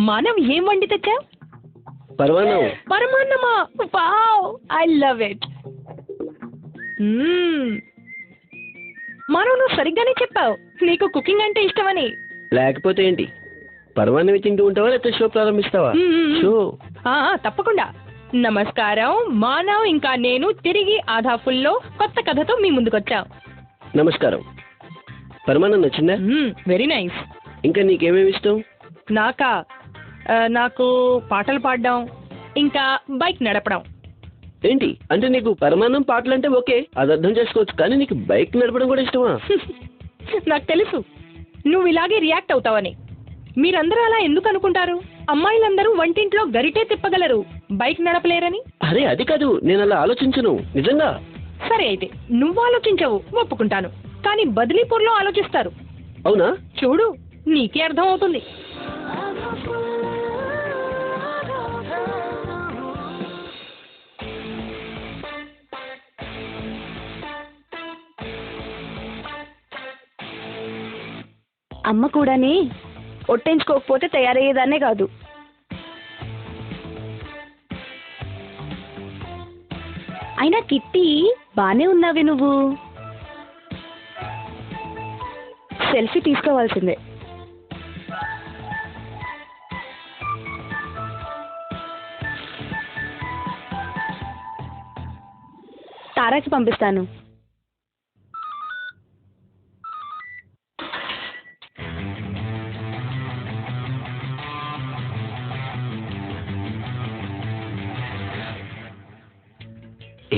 మానవ్ ఏం వండి తెచ్చా? పరమాన్నం. పరమాన్నమా? Wow, I love it. Manav, నువ్వు సరిగ్గానే చెప్పావు, నీకు కుకింగ్ అంటే ఇష్టమని. లేకపోతే ఏంటి, పరమాన్నం తింటూ ఉంటావా లేకపోతే షో ప్రారంభిస్తావా? షో తప్పకుండా. నమస్కారం, మానవ్ ఇంకా నేను తిరిగి ఆధా ఫుల్లో కొత్త కథతో మీ ముందుకొచ్చాం. నమస్కారం. పరమాన్నం నచ్చిందా? Very nice. ఇంకా నీకేమేమి ఇష్టం? నాకు పాటలు పాడడం, ఇంకా బైక్ నడపడం. ఏంటి అంటే నీకు పరమాన్నం పాటలు అంటే ఓకే, అది అర్థం చేసుకోవచ్చు, కానీ నీకు బైక్ నడపడం కూడా ఇష్టమా? నాకు తెలుసు నువ్వు ఇలాగే రియాక్ట్ అవుతావని. మీరందరూ అలా ఎందుకు అనుకుంటారు? అమ్మాయిలందరూ వంటింట్లో గరిటే తిప్పగలరు, బైక్ నడపలేరని. అరే అది కాదు, నేను అలా ఆలోచించను నిజంగా. సరే అయితే నువ్వు ఆలోచించవు, ఒప్పుకుంటాను, కానీ బదిలీపూర్లో ఆలోచిస్తారు. అవునా? చూడు, నీకే అర్థం అవుతుంది. అమ్మ కూడాని ఒట్టేంచుకోకపోతే తయారయ్యేదాన్నే కాదు. అయినా కిట్టి బానే ఉన్నావే నువ్వు. సెల్ఫీ తీసుకోవాల్సిందే. తారాకి పంపిస్తాను.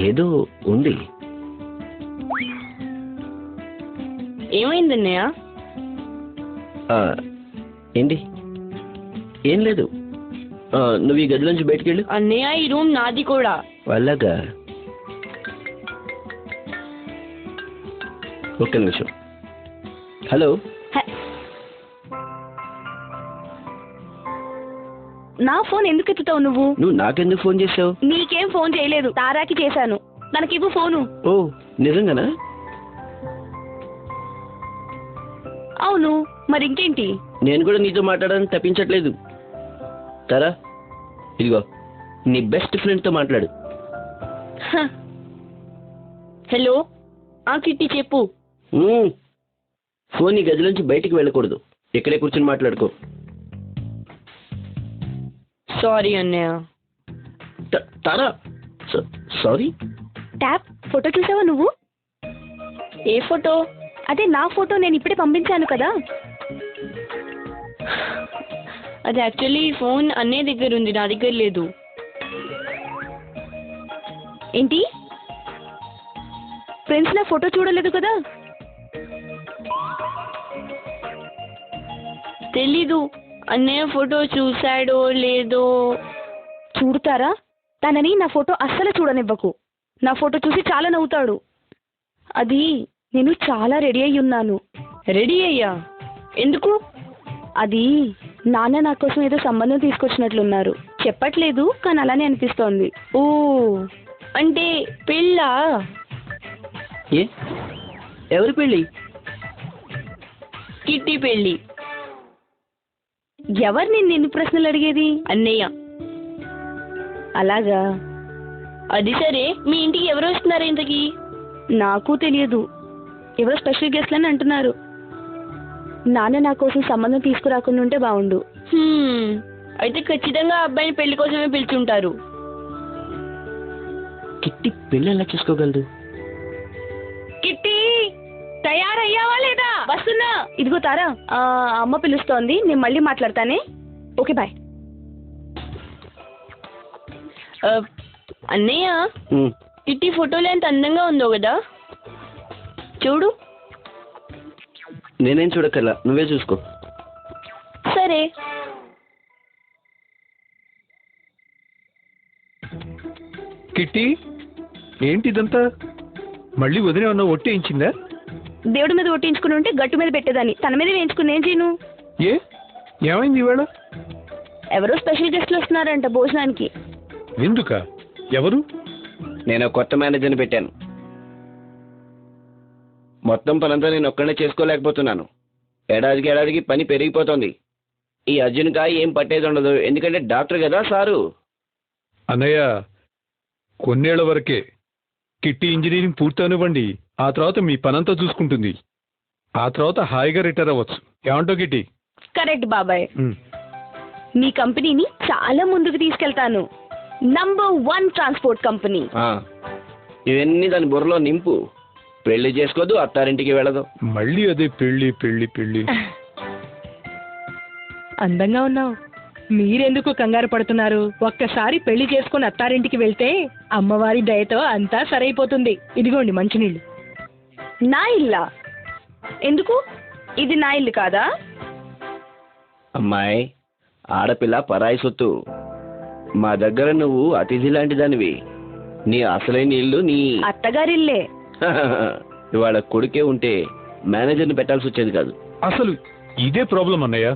ఏదో ఉంది. ఏమైంది అన్నయ్య? ఏంటి? ఏం లేదు. నువ్వు ఈ గదిలోంచి బయటికి వెళ్ళు. అన్నయ్య, ఈ రూమ్ నాది కూడా. అలాగా, ఒక్క నిమిషం. హలో. నా ఫోన్ ఎందుకు ఎత్తుతావు నువ్వు? నువ్వు నాకెందుకు ఫోన్ చేసావు? నీకేం ఫోన్ చేయలేదు, తారాకి చేశాను. తనకివ్వు ఫోను. ఓ నిజంగానా? అవును, మరి ఇంకేంటి? నేను కూడా నీతో మాట్లాడడానికి తప్పించట్లేదు. తారా, ఇదిగో నీ బెస్ట్ ఫ్రెండ్తో మాట్లాడు. హలో. కిట్టి చెప్పు. ఫోన్ ఈ గదిలోంచి బయటికి వెళ్ళకూడదు, ఇక్కడే కూర్చొని మాట్లాడుకో. సారీ అన్నయ్య. తారా, సారీ. ట్యాప్ ఫోటో చూసావా నువ్వు? ఏ ఫోటో? అదే నా ఫోటో, నేను ఇప్పుడే పంపించాను కదా. అది యాక్చువల్లీ ఫోన్ అన్నయ్య దగ్గర ఉంది, నా దగ్గర లేదు. ఏంటి? ఫ్రెండ్స్ నా ఫోటో చూడలేదు కదా? తెలీదు అన్నయ్య ఫోటో చూశాడో లేదో. చూడతారా? తనని నా ఫోటో అస్సలు చూడనివ్వకు. నా ఫోటో చూసి చాలా నవ్వుతాడు. అది నేను చాలా రెడీ అయి ఉన్నాను. రెడీ అయ్యా? ఎందుకు? అది నాన్న నా కోసం ఏదో సంబంధం తీసుకొచ్చినట్లున్నారు. చెప్పట్లేదు, కానీ అలానే అనిపిస్తోంది. ఓ, అంటే పెళ్ళా? ఏ, ఎవరి పెళ్ళి? కిట్టి పెళ్ళి. ఎవరు నేను ఎన్ని ప్రశ్నలు అడిగేది? అన్నయ్య. అలాగా, అది సరే. మీ ఇంటికి ఎవరు వస్తున్నారు ఇంతకీ? నాకు తెలియదు, ఎవరో స్పెషల్ గెస్ట్లని అంటున్నారు. నాన్న నా కోసం సంబంధం తీసుకురాకుండా ఉంటే బాగుండు. అయితే ఖచ్చితంగా అబ్బాయిని పెళ్లి కోసమే పిలుచుంటారు. కిట్టి పెళ్ళి ఎలా చేసుకోగలదు? కిట్టి, తయారయ్యావా లేదా? వస్తున్నా. ఇదిగో తారా, అమ్మ పిలుస్తోంది, నేను మళ్ళీ మాట్లాడతానే. Okay, bye. అన్నయ్య, కిట్టి ఫోటోలో ఎంత అందంగా ఉందో కదా, చూడు. నేనేం చూడక్కర్లా, నువ్వే చూసుకో. సరే. కిట్టి, ఏంటి ఇదంతా? మళ్ళీ వదిలే ఉన్న ఒట్టేయించిందా? దేవుడి మీద ఒట్టించుకుని ఉంటే గట్టు మీద పెట్టేదాన్ని, తన మీద వేయించుకుని ఏం చేయను? ఏమైంది ఇవాళ? ఎవరో స్పెషల్ గెస్ట్లు వస్తున్నారంట భోజనానికి. ఎందుక? ఎవరు? నేను కొత్త మేనేజర్ని పెట్టాను. మొత్తం పనంతా నేను ఒక్కడే చేసుకోలేకపోతున్నాను. ఏడాదికి పని పెరిగిపోతుంది. ఈ అర్జున్కా ఏం పట్టేది ఉండదు, ఎందుకంటే డాక్టర్ కదా సారు. అన్నయ్య, కొన్నేళ్ల వరకే. కిట్టి ఇంజనీరింగ్ పూర్తవనివ్వండి, ఆ తర్వాత మీ పనంతా చూసుకుంటుంది. ఆ తర్వాత హాయిగా రిటైర్ అవ్వచ్చు. ఏమంటావు కిట్టి? కరెక్ట్ బాబాయ్. మీ కంపెనీని చాలా ముందుకు తీసుకెళ్తాను. #1 ట్రాన్స్పోర్ట్ కంపెనీ. ఇవన్నీ దాని బుర్రలో నింపు. పెళ్లి చేసుకోదు, అత్తారింటికి వెళ్ళదు. మళ్ళీ అదే పెళ్లి పెళ్లి పెళ్లి. అందంగా ఉన్నావు, మీరెందుకు కంగారు పడుతున్నారు? ఒక్కసారి పెళ్లి చేసుకుని అత్తారింటికి వెళ్తే అమ్మవారి దయతో అంతా సరైపోతుంది. ఇదిగోండి మంచినీళ్ళు. నా ఇల్లా? ఎందుకు? ఇది నా ఇల్లు కాదా? అమ్మాయి, ఆడపిల్ల పరాయి సొత్తు. మా దగ్గర నువ్వు అతిథి లాంటి దానివి. నీ అసలైన ఇల్లు నీ అత్తగారిల్లే. ఇవాళ కొడుకే ఉంటే మేనేజర్ని పెట్టాల్సి వచ్చేది కాదు. అసలు ఇదే ప్రాబ్లం అన్నయ్య.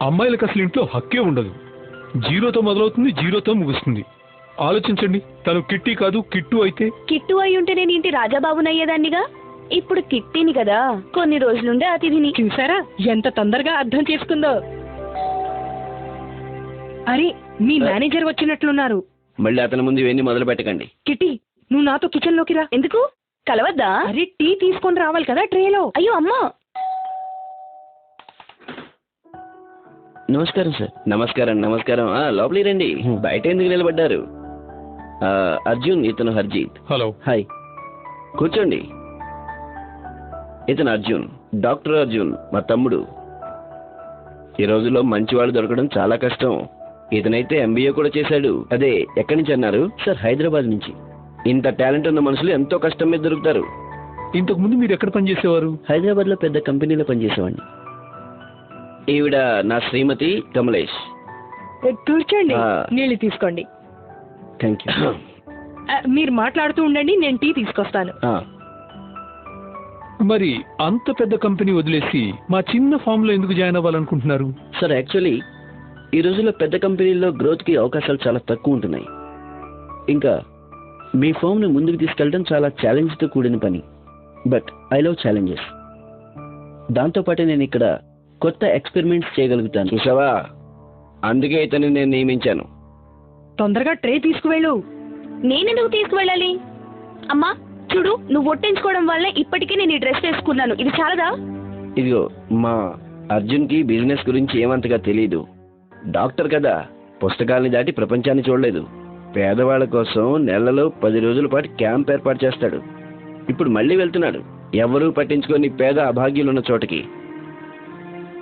అమ్మాయిలకు అసలు ఇంట్లో హక్కే ఉండదు. 0తో మొదలవుతుంది, 0తో ముగుస్తుంది. ఆలోచించండి, తను కిట్టి కాదు కిట్టు అయితే. కిట్టు అయి ఉంటే నేను ఇంటి రాజాబాబునయ్యేదాన్నిగా. ఇప్పుడు కిట్టిని కదా, కొన్ని రోజులుండే అతిథిని. చూసారా ఎంత తొందరగా అర్థం చేసుకుందో. అరే, మీ మేనేజర్ వచ్చినట్లున్నారు. మళ్ళీ అతని ముందు ఇవన్నీ మొదలు పెట్టకండి. కిట్టి, నువ్వు నాతో కిచెన్ లోకి రా. ఎందుకు? కలవద్దా? అరే, టీ తీసుకొని రావాలి కదా ట్రేలో. అయ్యో అమ్మా. నమస్కారం సార్. నమస్కారం నమస్కారం. లోపలికి రండి, బయట ఎందుకు నిలబడ్డారు? అర్జున్, ఇతను హర్జీత్. హలో. హాయ్, కూర్చోండి. ఇతను అర్జున్, డాక్టర్ అర్జున్, మా తమ్ముడు. ఈ రోజుల్లో మంచివాళ్ళు దొరకడం చాలా కష్టం. ఇతనైతే MBA కూడా చేశాడు. అదే, ఎక్కడి నుంచి అన్నారు? సార్, హైదరాబాద్ నుంచి. ఇంత టాలెంట్ ఉన్న మనుషులు ఎంతో కష్టం మీద దొరుకుతారు. ఇంతకు ముందు మీరు ఎక్కడ పనిచేసేవారు? హైదరాబాద్ లో పెద్ద కంపెనీలో పనిచేసేవాడిని. ఈవిడ నా శ్రీమతి కమలేష్. కూర్చోండి, నీళ్ళు తీసుకోండి. Thank you. మీరు మాట్లాడుతూ ఉండండి, నేను టీ తీసుకొస్తాను. మరి అంత పెద్ద కంపెనీ వదిలేసి మా చిన్న ఫామ్ లో ఎందుకు జాయిన్ అవ్వాలనుకుంటున్నారు? సార్, యాక్చువల్లీ ఈ రోజుల్లో పెద్ద కంపెనీల్లో గ్రోత్కి అవకాశాలు చాలా తక్కువ ఉంటున్నాయి. ఇంకా మీ ఫామ్ని ముందుకు తీసుకెళ్ళడం చాలా ఛాలెంజ్తో కూడిన పని. But I love challenges. దాంతోపాటే నేను ఇక్కడ కొత్త ఎక్స్పెరిమెంట్స్ చేయగలుగుతాను. చూసావా, అందుకే ఇతన్ని నేను నియమించాను. తొందరగా ట్రే తీసుకువెళ్ళు. నేనెందుకు తీసుకువెళ్ళాలి? అమ్మా చూడు, నువ్వు ఒట్టించుకోవడం వల్ల ఇప్పటికే నేను ఈ డ్రెస్ వేసుకున్నాను. ఇది చాలదా? ఇదిగో, మా అర్జున్కి బిజినెస్ గురించి ఏమంతగా తెలీదు. డాక్టర్ కదా, పుస్తకాలని దాటి ప్రపంచాన్ని చూడలేదు. పేదవాళ్ళ కోసం నెలలో 10 రోజుల పాటు క్యాంప్ ఏర్పాటు చేస్తాడు. ఇప్పుడు మళ్ళీ వెళ్తున్నాడు, ఎవరూ పట్టించుకొని పేద అభాగ్యులున్న చోటకి.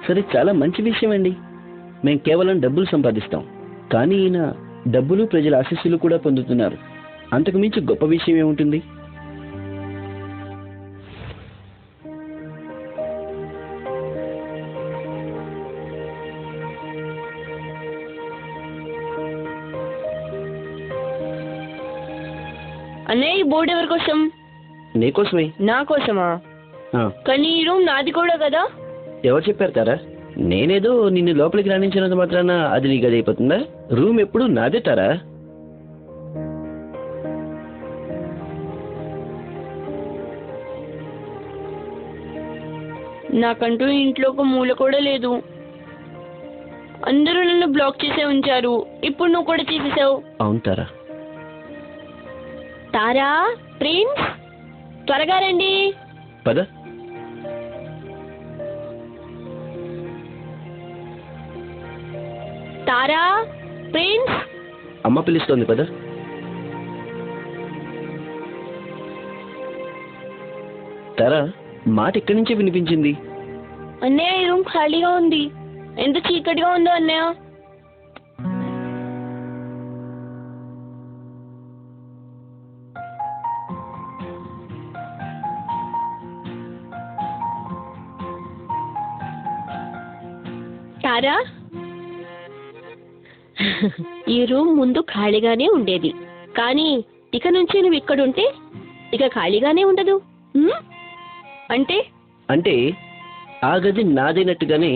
సరే, చాలా మంచి విషయం అండి. మేము కేవలం డబ్బులు సంపాదిస్తాం, కానీ ఈయన డబ్బులు, ప్రజల ఆశీస్సులు కూడా పొందుతున్నారు. అంతకు మించి గొప్ప విషయం ఏముంటుంది? అన్నయ్య, ఈ బోర్డు ఎవరి కోసం? నీకోసమే. నా కోసమా? కానీ ఈ రూమ్ నాది కూడా కదా. ఎవరు చెప్పారు తారా? నేనేదో నిన్ను లోపలికి రాణించినంత మాత్రాన అది నీ గది అయిపోతుందా? రూమ్ ఎప్పుడు నాదే తారా. నాకంటూ ఇంట్లో ఒక మూల కూడా లేదు. అందరూ నన్ను బ్లాక్ చేసే ఉంచారు. ఇప్పుడు నువ్వు కూడా చేసేసావు. అవును తారా. తారా, ప్రిన్స్, త్వరగా రండి. పద. తారా, ప్రిన్స్. అమ్మ పిలుస్తోంది, పద. తారా, మాట ఇక్కడి నుంచే వినిపించింది. అన్నయ్య, ఈ రూమ్ ఖాళీగా ఉంది. ఎంత చీకటిగా ఉందో అన్నయ్య. తారా, ఈ రూమ్ ముందు ఖాళీగానే ఉండేది, కానీ ఇక నుంచి నువ్వు ఇక్కడుంటే ఇక ఖాళీగానే ఉండదు. అంటే అంటే ఆ గది నాదైనట్టుగానే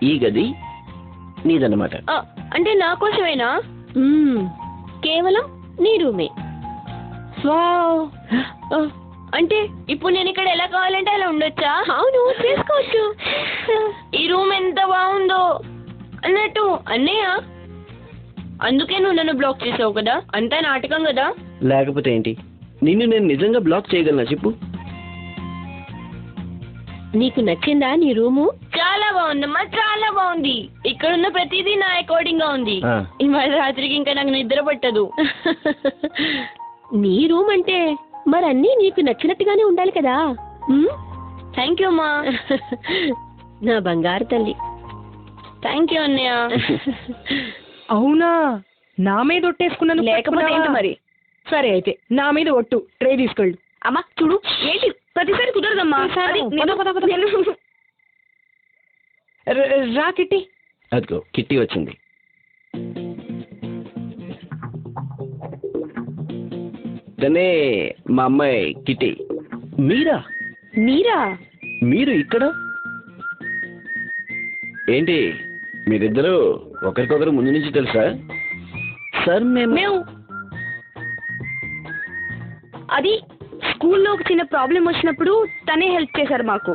ఈ గది నీదన్నమాట. అంటే నా కోసమేనా? కేవలం నీ రూమే. అంటే ఇప్పుడు నేను ఇక్కడ ఎలా కావాలంటే అలా ఉండొచ్చా? అవును, చేసుకోవచ్చు. ఈ రూమ్ ఎంత బాగుందో. అన్నట్టు అన్నయ్య, అందుకే నువ్వు నన్ను బ్లాక్ చేసావు కదా, అంతా నాటకం కదా. లేకపోతే ఏంటి, నిన్ను నేను నిజంగా బ్లాక్ చేయగలనా చెప్పు? నీకు నచ్చిందా నీ రూము? చాలా బాగుందమ్మా, చాలా బాగుంది. ఇక్కడున్న ప్రతిదీ నా అకార్డింగ్ గా ఉంది. ఆ. ఇవాళ రాత్రికి ఇంకా నాకు నిద్ర పట్టదు. నీ రూమ్ అంటే మరన్నీ నీకు నచ్చినట్టుగానే ఉండాలి కదా. థ్యాంక్ యూ అమ్మా. నా బంగారు తల్లి. థ్యాంక్ యూ అన్నయ్య. అవునా, నా మీద ఒట్టేసుకున్నాను. లేకపోతే ఏంటి మరి? సరే అయితే నా మీద ఒట్టు, ట్రే తీసుకెళ్ళు. అమ్మా చూడు, ఏంటి ప్రతిసారి కుదరదమ్మా. అది నేను- రా కిట్టి. అదిగో కిట్టి వచ్చింది. తనే మా అమ్మాయి కిట్టి. మీరా? మీరా? మీరు ఇక్కడ ఏంటి? మీరిద్దరూ ఒకరికొకరు ముందు నుంచి తెలుసా? సార్ మేము అది స్కూల్లో ఒక చిన్న ప్రాబ్లం వచ్చినప్పుడు తనే హెల్ప్ చేశారు మాకు.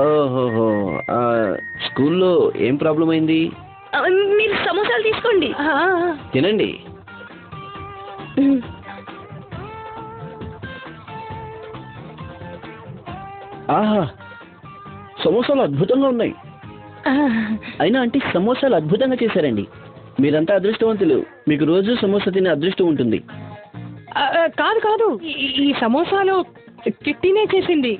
ఓహోహో, స్కూల్లో ఏం ప్రాబ్లం అయింది? మీరు సమోసాలు తీసుకోండి. తినండి. ఆహా, సమోసాలు అద్భుతంగా ఉన్నాయి. అయినా అంటే సమోసాలు అద్భుతంగా చేశారండి. మీరంతా అదృష్టవంతులు. మీకు రోజు సమోసా తినే అదృష్టం ఉంటుంది. కాదు కాదు, ఈ సమోసాలు కిట్టినే చేసింది.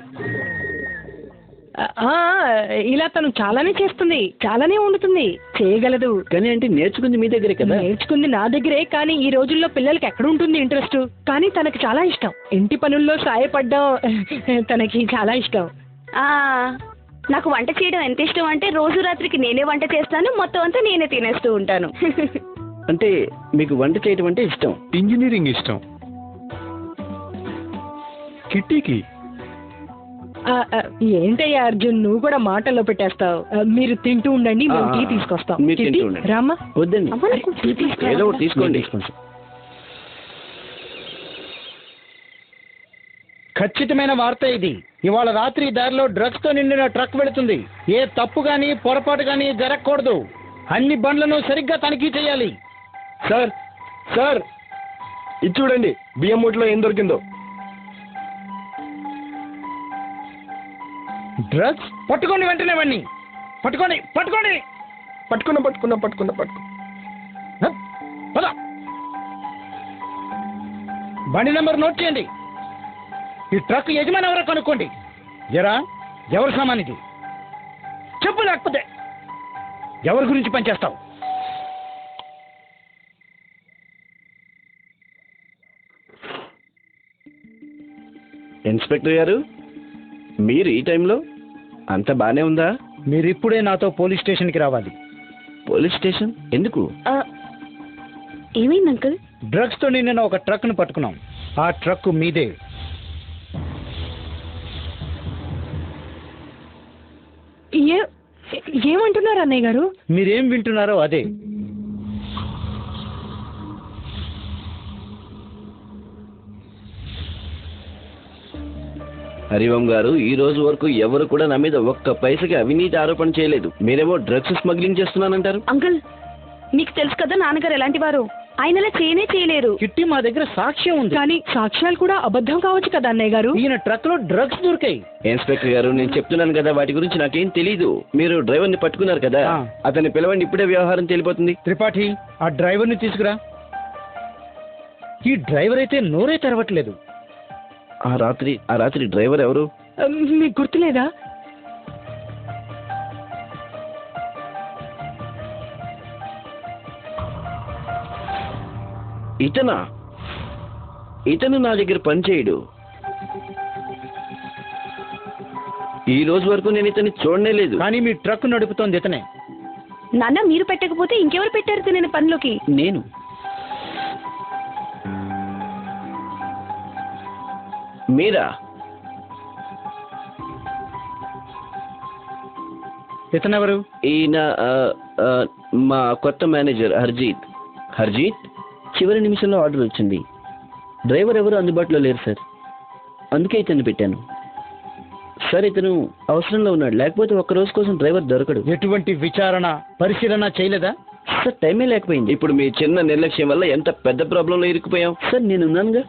ఇలా తను చాలానే చేస్తుంది, చాలానే వండుతుంది, చేయగలదు. కానీ అంటే నేర్చుకుంది మీ దగ్గరే కదా? నేర్చుకుంది నా దగ్గరే, కానీ ఈ రోజుల్లో పిల్లలకి ఎక్కడ ఉంటుంది ఇంట్రెస్ట్. కానీ తనకి చాలా ఇష్టం. ఇంటి పనుల్లో సాయపడ్డం తనకి చాలా ఇష్టం. నాకు వంట చేయడం ఎంత ఇష్టం అంటే రోజు రాత్రికి నేనే వంట చేస్తాను, మొత్తం అంతా నేనే తినేస్తూ ఉంటాను. అంటే మీకు వంట చేయడం అంటే ఇష్టం, ఇంజనీరింగ్ ఇష్టం. కిట్టీకి ఏంటయ్యా అర్జున్, నువ్వు కూడా మాటల్లో పెట్టేస్తావు. మీరు తింటూ ఉండండి, మేము టీ తీసుకొస్తాం. మీరు తింటూ ఉండండి. రామ్మా. వద్దండి, ఏదో ఒకటి తీసుకోండి. ఖచ్చితమైన వార్త ఇది. ఇవాళ రాత్రి దారిలో డ్రగ్స్ తో నిండిన ట్రక్ వెళుతుంది. ఏ తప్పు గాని పొరపాటు గాని జరగకూడదు. అన్ని బండ్లను సరిగ్గా తనిఖీ చేయాలి. సార్ సార్, ఇది చూడండి, బియ్యం మూటలో ఏం దొరికిందో. డ్రగ్స్ పట్టుకోండి, వెంటనే వాడిని పట్టుకోండి. పట్టుకోండి. పట్టుకున్నా. పద. బండి నెంబర్ నోట్ చేయండి. ఈ ట్రక్ యజమాని ఎవరో కనుక్కోండి. జరా ఎవరు సామాన్ ఇది చెప్పు, లేకపోతే ఎవరి గురించి పనిచేస్తావు? ఇన్స్పెక్టర్ గారు, మీరు ఈ టైంలో? అంత బానే ఉందా? మీరిప్పుడే నాతో పోలీస్ స్టేషన్కి రావాలి. పోలీస్ స్టేషన్ ఎందుకు? ఏమైంది అంకుల్? డ్రగ్స్ తో నిన్న ఒక ట్రక్ ను పట్టుకున్నాం. ఆ ట్రక్ మీదే. ఏమంటున్నారు అన్నయ్య గారు? మీరేం వింటున్నారో అదే. హరివం గారు, ఈ రోజు వరకు ఎవరు కూడా నా మీద ఒక్క పైసకి అవినీతి ఆరోపణ చేయలేదు. మీరేమో డ్రగ్స్ స్మగ్లింగ్ చేస్తున్నానంటారు. అంకుల్, మీకు తెలుసు కదా నాన్నగారు ఎలాంటి వారు. ఆయన అలా చేయలేరు. కిట్టి, మా దగ్గర సాక్ష్యం ఉంది. కానీ సాక్ష్యాలు కూడా అబద్ధం కావచ్చు కదా అన్నయ్య గారు. ఈయన ట్రక్ లో డ్రగ్స్ దొరికాయి. ఇన్స్పెక్టర్ గారు, నేను చెప్తున్నాను కదా, వాటి గురించి నాకేం తెలీదు. మీరు డ్రైవర్ ని పట్టుకున్నారు కదా, అతన్ని పిలవండి, ఇప్పుడే వ్యవహారం తెలిపోతుంది. త్రిపాఠి, ఆ డ్రైవర్ ని తీసుకురా. ఈ డ్రైవర్ అయితే నోరే తెరవట్లేదు. ఆ రాత్రి డ్రైవర్ ఎవరు? మీకు గుర్తులేదా? ఇతను నా దగ్గర పనిచేయడు. ఈ రోజు వరకు నేను ఇతన్ని చూడనే లేదు. కానీ మీ ట్రక్ నడుపుతోంది ఇతనే. నాన్న, మీరు పెట్టకపోతే ఇంకెవరు పెట్టారు నేను పనిలోకి? నేను. మీరా? ఇతనెవరు? ఈయన మా కొత్త మేనేజర్ హర్జీత్. చివరి నిమిషంలో ఆర్డర్ వచ్చింది. డ్రైవర్ ఎవరు అందుబాటులో లేరు సార్, అందుకే ఇతన్ని పెట్టాను. సార్ ఇతను అవసరంలో ఉన్నాడు, లేకపోతే ఒక్క రోజు కోసం డ్రైవర్ దొరకడు. ఎటువంటి విచారణ పరిశీలన చేయలేదా? సార్ టైమే లేకపోయింది. ఇప్పుడు మీ చిన్న నిర్లక్ష్యం వల్ల ఎంత పెద్ద ప్రాబ్లంలో ఇరుక్కుపోయాం. సార్ నేను ఉన్నానుగా,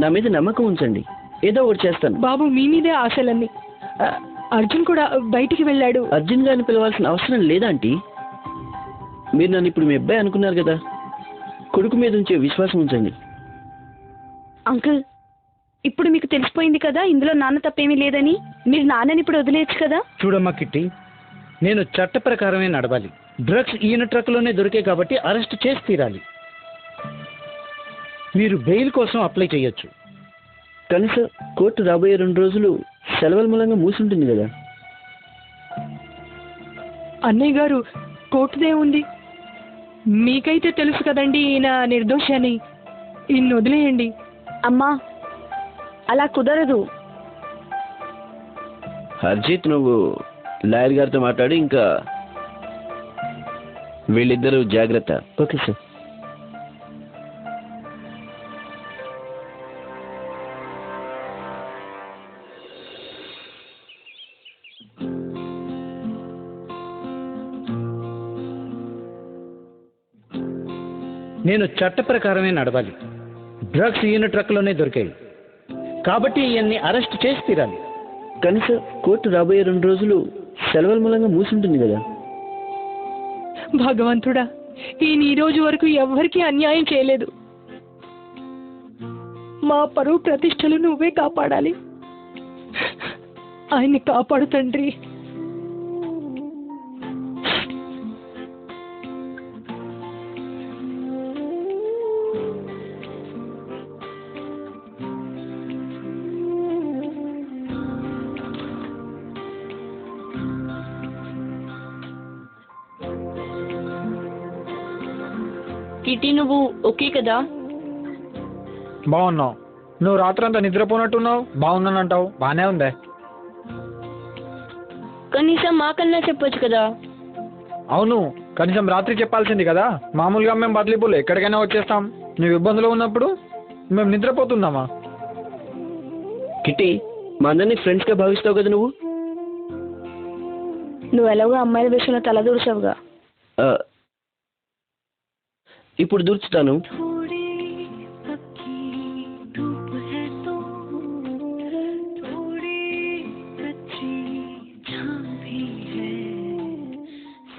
నా మీద నమ్మకం ఉంచండి, ఏదో ఒకటి చేస్తాను. బాబు మీ మీదే ఆశలన్నీ. అర్జున్ కూడా బయటికి వెళ్ళాడు. అర్జున్ గారిని పిలవాల్సిన అవసరం లేదా ఆంటీ? మీరు నన్ను ఇప్పుడు మీ అబ్బాయి అనుకున్నారు కదా, కొడుకు మీద ఉంచే విశ్వాసం ఉంచండి. అంకుల్, ఇప్పుడు మీకు తెలిసిపోయింది కదా ఇందులో నాన్న తప్పేమీ లేదని. మీరు నాన్నని ఇప్పుడు వదిలేయచ్చు కదా. చూడమ్మా కిట్టి, నేను చట్ట ప్రకారమే నడవాలి. డ్రగ్స్ ఈయన ట్రక్లోనే దొరికే కాబట్టి అరెస్ట్ చేసి తీరాలి. మీరు బెయిల్ కోసం అప్లై చేయొచ్చు. కనీసం కోర్టు రాబోయే 2 రోజులు సెలవుల మూలంగా మూసుంటుంది కదా. అన్నయ్య గారు, కోర్టుదే ఉంది. మీకైతే తెలుసు కదండి ఈయన నిర్దోషి అని. ఈయన్ని వదిలేయండి. అమ్మా, అలా కుదరదు. హర్జిత్, నువ్వు లాయర్ గారితో మాట్లాడి, ఇంకా వీళ్ళిద్దరూ జాగ్రత్త. Okay sir. నేను చట్ట ప్రకారమే నడవాలి. డ్రగ్స్ ఈయన ట్రక్లోనే దొరికాయి కాబట్టి ఈయన్ని అరెస్ట్ చేసి తీరాలి. కనీసం కోర్టు రాబోయే 2 రోజులు సెలవుల మూలంగా మూసుంటుంది కదా. భగవంతుడా, ఈయన ఈ రోజు వరకు ఎవ్వరికీ అన్యాయం చేయలేదు. మా పరువు ప్రతిష్టలు నువ్వే కాపాడాలి. ఆయన్ని కాపాడు తండ్రి. కిటి, నువ్వు ఓకే కదా? బాగున్నావు. నువ్వు రాత్రంతా నిద్రపోనట్టున్నావు. బాగున్నానంటావు, బాగానే ఉందే. కనీసం మాకన్నా చెప్పొచ్చు కదా. అవును, కనీసం రాత్రి చెప్పాల్సింది కదా. మామూలుగా మేము బదిలీపులు ఎక్కడికైనా వచ్చేస్తాం. నువ్వు ఇబ్బందులు ఉన్నప్పుడు మేము నిద్రపోతున్నామా? కిట్టి, మా అందరినీ ఫ్రెండ్స్గా భావిస్తావు కదా నువ్వు. నువ్వు ఎలాగో అమ్మాయిల విషయంలో తలదూర్చావుగా. ఇప్పుడు దూర్చుతాను.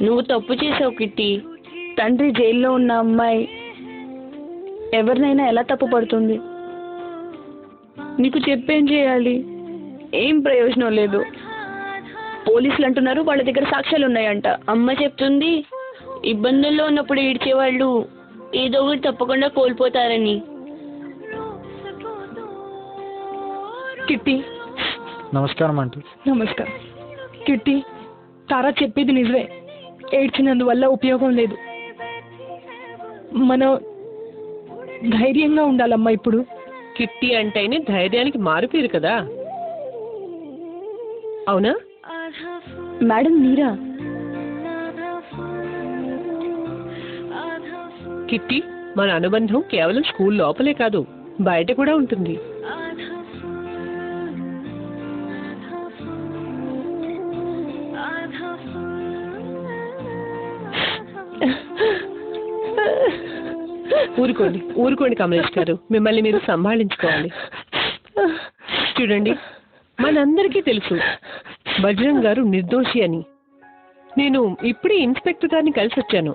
నువ్వు తప్పు చేసావు కిట్టి. తండ్రి జైల్లో ఉన్న అమ్మాయి ఎవరినైనా ఎలా తప్పు పడుతుంది? నీకు చెప్పేం చేయాలి? ఏం ప్రయోజనం లేదు. పోలీసులు అంటున్నారు వాళ్ళ దగ్గర సాక్ష్యాలు ఉన్నాయంట. అమ్మ చెప్తుంది ఇబ్బందుల్లో ఉన్నప్పుడు ఏడ్చేవాళ్ళు ఏదో ఒకటి తప్పకుండా కోల్పోతారని. కిట్టి, నమస్కారం ఆంటీ. నమస్కారం. కిట్టి, తారా చెప్పేది నిజమే. ఏడ్చినందువల్ల ఉపయోగం లేదు. మనం ధైర్యంగా ఉండాలమ్మా. ఇప్పుడు కిట్టి అంటేనే ధైర్యానికి మారుపేరు కదా, అవునా? మేడం మీరా? కిట్టి, మన అనుబంధం కేవలం స్కూల్ లోపలే కాదు, బయట కూడా ఉంటుంది. ఊరుకోండి ఊరుకోండి కమలేష్ గారు, మిమ్మల్ని మీరు సంభాళించుకోవాలి. చూడండి, మనందరికీ తెలుసు బజరంగ్ గారు నిర్దోషి అని. నేను ఇప్పుడే ఇన్స్పెక్టర్ గారిని కలిసి వచ్చాను.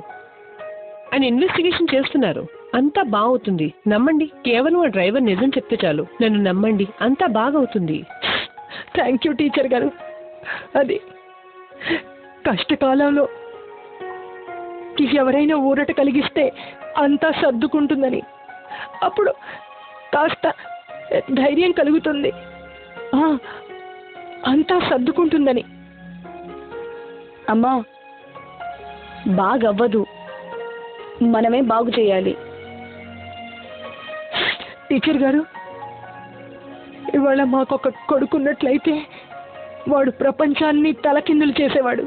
ఆయన ఇన్వెస్టిగేషన్ చేస్తున్నారు. అంతా బాగవుతుంది, నమ్మండి. కేవలం ఆ డ్రైవర్ నిజం చెప్తే చాలు. నన్ను నమ్మండి, అంతా బాగవుతుంది. థ్యాంక్ యూ టీచర్ గారు. అది కష్టకాలంలో ఎవరైనా ఊరట కలిగిస్తే అంతా సర్దుకుంటుందని, అప్పుడు కాస్త ధైర్యం కలుగుతుంది. అంతా సర్దుకుంటుందని. అమ్మా, బాగవ్వదు, మనమే బాగు చేయాలి. టీచర్ గారు, ఇవాళ మాకొక కొడుకున్నట్లయితే వాడు ప్రపంచాన్ని తలకిందులు చేసేవాడు.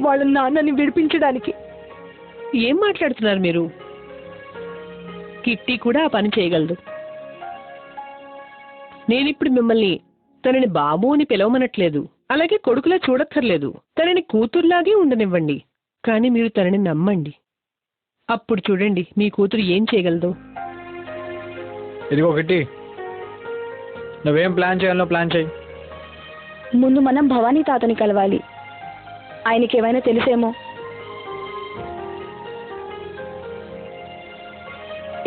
వాళ్ళ నాన్నని విడిపించడానికి. ఏం మాట్లాడుతున్నారు మీరు? కిట్టి కూడా ఆ పని చేయగలదు. నేనిప్పుడు మిమ్మల్ని తనని బాబు అని పిలవమనట్లేదు, అలాగే కొడుకులా చూడక్కర్లేదు. తనని కూతుర్లాగే ఉండనివ్వండి. కానీ మీరు తనని నమ్మండి. అప్పుడు చూడండి మీ కూతురు ఏం చేయగలదు. ఇదిగో కిట్టి, నువ్వేం ప్లాన్ చేయాలో ప్లాన్ చేయి. ముందు మనం భవానీ తాతని కలవాలి. ఆయనకి ఏమైనా తెలిసేమో.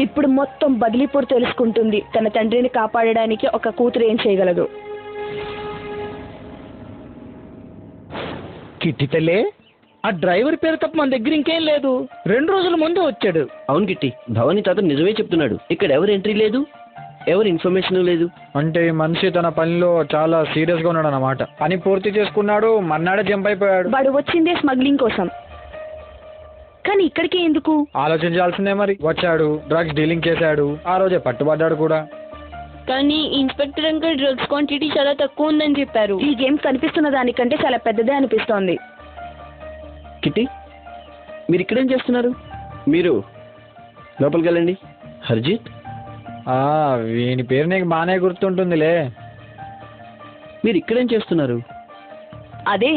ఇప్పుడు మొత్తం బదిలీపూర్ తెలుసుకుంటుంది తన తండ్రిని కాపాడడానికి ఒక కూతురు ఏం చేయగలదు. కిట్టి తల్లే, ఆ డ్రైవర్ పేరు తప్ప మన దగ్గర ఇంకేం లేదు. 2 రోజుల ముందు వచ్చాడు. అవును కిట్టి, భవానీ తాత నిజమే చెప్తున్నాడు. ఇక్కడ ఎవరు ఎంట్రీ లేదు, ఎవరు ఇన్ఫర్మేషన్ లేదు. అంటే ఈ మనిషి తన పనిలో చాలా సీరియస్గా ఉన్నాడు అన్నమాట. పని పూర్తి చేసుకున్నాడు, మన్నాడే జంప్ అయిపోయాడు. వాడు వచ్చిందే స్మగ్లింగ్ కోసం, కానీ ఇక్కడికి ఎందుకు? ఆలోచించాల్సిందే మరి. వచ్చాడు, డ్రగ్స్ డీలింగ్ చేశాడు, ఆ రోజే పట్టుబడ్డాడు కూడా. కానీ ఇన్స్పెక్టర్ అంకుల్ డ్రగ్స్ క్వాంటిటీ చాలా తక్కువ ఉందని చెప్పారు. ఈ గేమ్ కనిపిస్తున్న దానికంటే చాలా పెద్దదే అనిపిస్తోంది. కిట్టి, మీరు ఇక్కడేం చేస్తున్నారు? మీరు లోపలికి వెళ్ళండి. హర్జిత్, వీని పేరు నీకు బాగానే గుర్తుంటుందిలే. మీరు ఇక్కడేం చేస్తున్నారు? అదే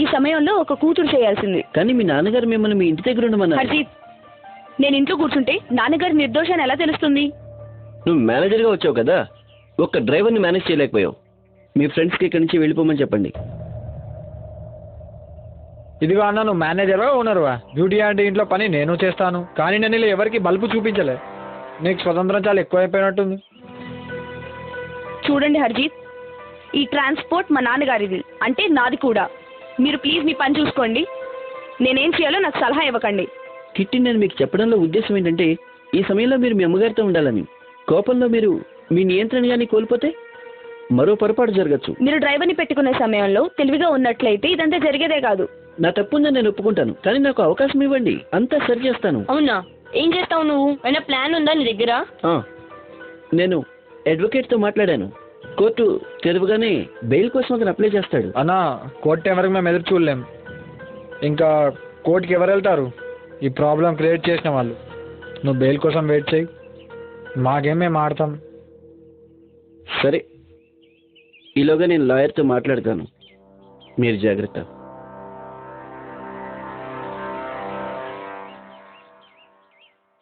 ఈ సమయంలో ఒక కూతురు చేయాల్సింది. కానీ మీ నాన్నగారు మిమ్మల్ని మీ ఇంటి దగ్గర ఉండమన్నారు. హర్జిత్, నేను ఇంట్లో కూర్చుంటే నాన్నగారి నిర్దోషాన్ని ఎలా తెలుస్తుంది? నువ్వు మేనేజర్గా వచ్చావు కదా, ఒక్క డ్రైవర్ని మేనేజ్ చేయలేకపోయావు. మీ ఫ్రెండ్స్కి ఇక్కడి నుంచి వెళ్ళిపోమని చెప్పండి. ఇదిగో అన్న, నువ్వు మేనేజర్వా ఓనర్వా? డ్యూటీ అంటే ఇంట్లో పని నేను చేస్తాను, కానీ నేను ఇలా ఎవరికి బల్బు చూపించలే. నీకు స్వతంత్రం చాలా ఎక్కువైపోయినట్టుంది. చూడండి హర్జిత్, ఈ ట్రాన్స్పోర్ట్ మా నాన్నగారిది, అంటే నాది కూడా. మీరు ప్లీజ్ మీ పని చూసుకోండి. నేనేం చేయాలో నాకు సలహా ఇవ్వకండి. కిట్టి, నేను మీకు చెప్పడంలో ఉద్దేశం ఏంటంటే, ఈ సమయంలో మీరు మీ అమ్మగారితో ఉండాలని. కోపంలో మీరు మీ నియంత్రణ కానీ కోల్పోతే మరో పొరపాటు జరగచ్చు. మీరు డ్రైవర్ని పెట్టుకునే సమయంలో తెలివిగా ఉన్నట్లయితే ఇదంతా జరిగేదే కాదు. నా తప్పుందని నేను ఒప్పుకుంటాను, కానీ నాకు అవకాశం ఇవ్వండి, అంతా సరి చేస్తాను. అవునా? ఏం చేస్తావు నువ్వు? అయినా ప్లాన్ ఉందా నీ దగ్గర? నేను అడ్వకేట్తో మాట్లాడాను. కోర్టు తెరవగానే బెయిల్ కోసం అతను అప్లై చేస్తాడు. అన్న, కోర్టు ఎవరికి మేము ఎదురు చూడలేం. ఇంకా కోర్టుకి ఎవరు వెళ్తారు? ఈ ప్రాబ్లం క్రియేట్ చేసిన వాళ్ళు. నువ్వు బెయిల్ కోసం వెయిట్ చేయి, మాకేం మేము ఆడతాం. సరే, ఈలోగా నేను లాయర్తో మాట్లాడతాను, మీరు జాగ్రత్త.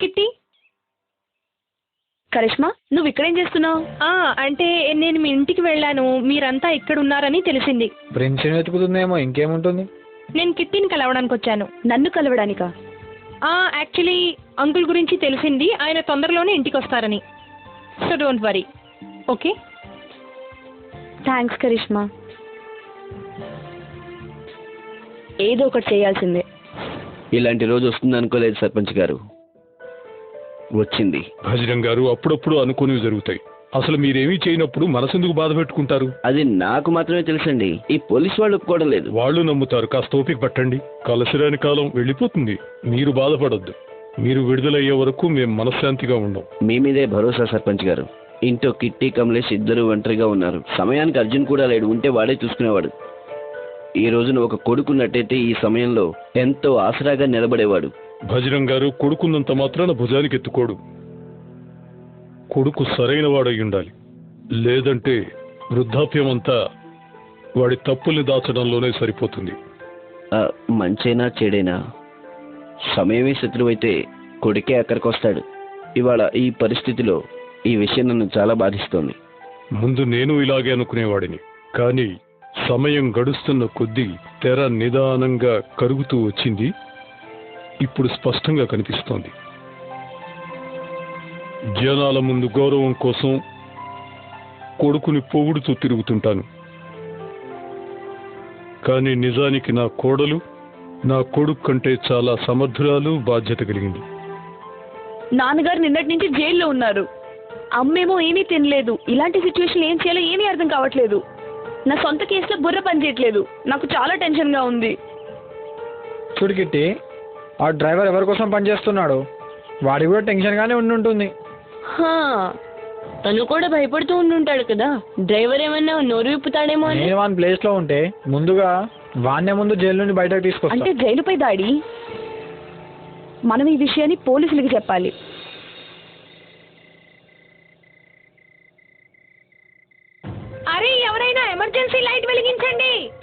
కిట్టి, కరిష్మా, నువ్వు ఇక్కడేం చేస్తున్నావు? అంటే నేను మీ ఇంటికి వెళ్ళాను, మీరంతా ఇక్కడ ఉన్నారని తెలిసింది. ప్రిన్స్ని వెతుకుతుందేమో, ఇంకేముంటుంది. నేను కిట్టిని కలవడానికి వచ్చాను. నన్ను కలవడానికా? యాక్చువల్లీ అంకుల్ గురించి తెలిసింది, ఆయన తొందరలోనే ఇంటికి వస్తారని. So don't worry, okay? Thanks Karishma. ఏదో ఒకటి చేయాల్సిందే. ఇలాంటి రోజు వస్తుంది అనుకోలేదు సర్పంచ్ గారు. వచ్చింది. భజరంగ్ గారు, అప్పుడప్పుడు అనుకోనివి జరుగుతాయి. అసలు మీరేమీ చేయనప్పుడు మనసెందుకు బాధ పెట్టుకుంటారు? అది నాకు మాత్రమే తెలుసండి, ఈ పోలీస్ వాళ్ళు ఒప్పుకోవడం లేదు. వాళ్ళు నమ్ముతారు. కాస్త ఓపిక పట్టండి, కలసిరాని కాలం వెళ్ళిపోతుంది. మీరు బాధపడొద్దు. మీరు విడుదలయ్యే వరకు మేము మనశ్శాంతిగా ఉండం. మీ మీదే భరోసా సర్పంచ్ గారు. ఇంట్లో కిట్టి, కమలేష్ ఇద్దరు ఒంటరిగా ఉన్నారు. సమయానికి అర్జున్ కూడా లేడు, ఉంటే వాడే చూసుకునేవాడు. ఈ రోజున ఒక కొడుకున్నట్టయితే ఈ సమయంలో ఎంతో ఆసరాగా నిలబడేవాడు. భజరంగ్ గారు, కొడుకున్నంత మాత్రాన భుజానికి ఎత్తుకోడు. కొడుకు సరైన వాడై ఉండాలి, లేదంటే వృద్ధాప్యం అంతా వాడి తప్పుల్ని దాచడంలోనే సరిపోతుంది. మంచైనా చెడైనా సమయమే శత్రువైతే కొడుకే అక్కడికి వస్తాడు. ఇవాళ ఈ పరిస్థితిలో ఈ విషయం నన్ను చాలా బాధిస్తోంది. ముందు నేను ఇలాగే అనుకునేవాడిని, కానీ సమయం గడుస్తున్న కొద్దీ తెర నిదానంగా కరుగుతూ వచ్చింది. ఇప్పుడు స్పష్టంగా కనిపిస్తోంది. జనాల ముందు గౌరవం కోసం కొడుకుని పొగుడుతూ తిరుగుతుంటాను, కానీ నిజానికి నా కోడలు నా కొడుకు కంటే చాలా సమర్థురాలు, బాధ్యత కలిగింది. నాన్నగారు నిన్నటి నుంచి జైల్లో ఉన్నారు. అమ్మేమో ఏమీ తినలేదు. ఇలాంటి సిచ్యువేషన్ ఏం చేయాలో ఏమీ అర్థం కావట్లేదు. నా సొంత కేసులో బుర్ర పనిచేయట్లేదు. నాకు చాలా టెన్షన్గా ఉంది. చూడు కిట్టి, ఆ డ్రైవర్ ఎవరి కోసం పనిచేస్తున్నాడు? వాడి కూడా టెన్షన్గానే ఉండుంటుంది. తను కూడా భయపడుతూ ఉండుంటాడు కదా. డ్రైవర్ ఏమన్నా నోరు విప్పుతాడేమో అని. నేను వాని ప్లేస్లో ఉంటే ముందుగా వాన్నే ముందు జైలు నుండి బయటకు తీసుకొస్తా. అంటే జైలుపై దాడి? మనం ఈ విషయాన్ని పోలీసులకి చెప్పాలి. అరే, ఎవరైనా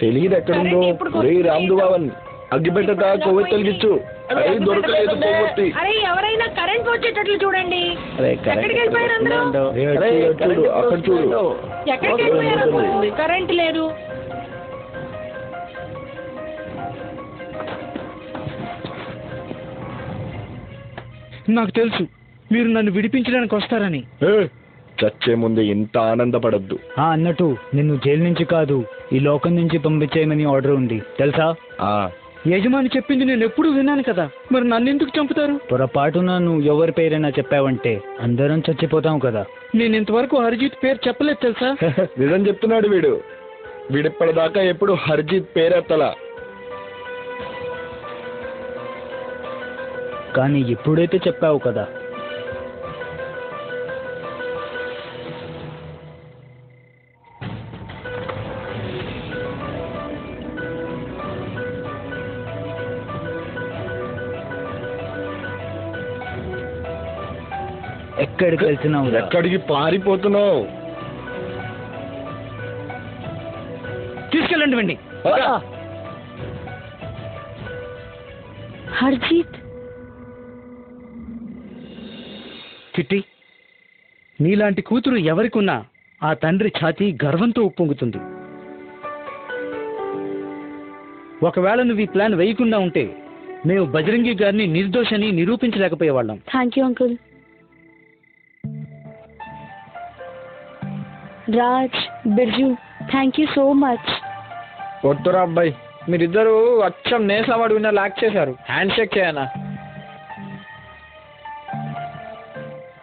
తెలియదు ఎక్కడుందో. కరెంట్ ఎప్పుడు రే కొట్టుకుందో రామ్దు బావన్ అగ్గిపెట్టక కొవ్వొత్తి వెలిగించు. అరే దొరకలేదు కొవ్వొత్తి. అరే ఎవరైనా కరెంట్ వచ్చేటట్లు చూడండి. అరే ఎక్కడికి వెళ్ళిపోయారు అందరూ? అరే చూడు అక్కడ చూడు. ఎక్కడికి వెళ్ళిపోయారు? కరెంట్ లేదు. నాకు తెలుసు మీరు నన్ను విడిపించడానికి వస్తారని. చచ్చే ముందు ఇంత ఆనందపడద్దు. అన్నట్టు నిన్ను జైలు నుంచి కాదు ఈ లోకం నుంచి పంపించేయమని ఆర్డర్ ఉంది తెలుసా? యజమాని చెప్పింది నేను ఎప్పుడు విన్నాను కదా, మరి నన్ను ఎందుకు చంపుతారు? పొరపాటున నువ్వు ఎవరి పేరైనా చెప్పావంటే అందరం చచ్చిపోతాం కదా. నేను ఇంతవరకు హరిజిత్ పేరు చెప్పలేదు తెలుసా? నిజం చెప్తున్నాడు వీడు. వీడిప్పటిదాకా ఎప్పుడు హర్జిత్ పేరెత్తలా. కానీ ఇప్పుడైతే చెప్పావు కదా. ఎక్కడికి వెళ్తున్నావు? ఎక్కడికి పారిపోతున్నావు? తీసుకెళ్ళండి వెండి. హర్జీత్, కిట్టి, నీలాంటి కూతురు ఎవరికున్నా ఆ తండ్రి ఛాతీ గర్వంతో ఉప్పొంగుతుంది. ఒకవేళ నువ్వు ఈ ప్లాన్ వేయకుండా ఉంటే మేము బజరంగి గారిని నిర్దోషని నిరూపించలేకపోయేవాళ్ళం. Thank you uncle. Raj, Birju, thank you so much. వద్దురా అబ్బాయి, మీరిద్దరు అచ్చం నేసావాడు విన్న లాక్ చేశారు. హ్యాండ్ షేక్ చేయనా?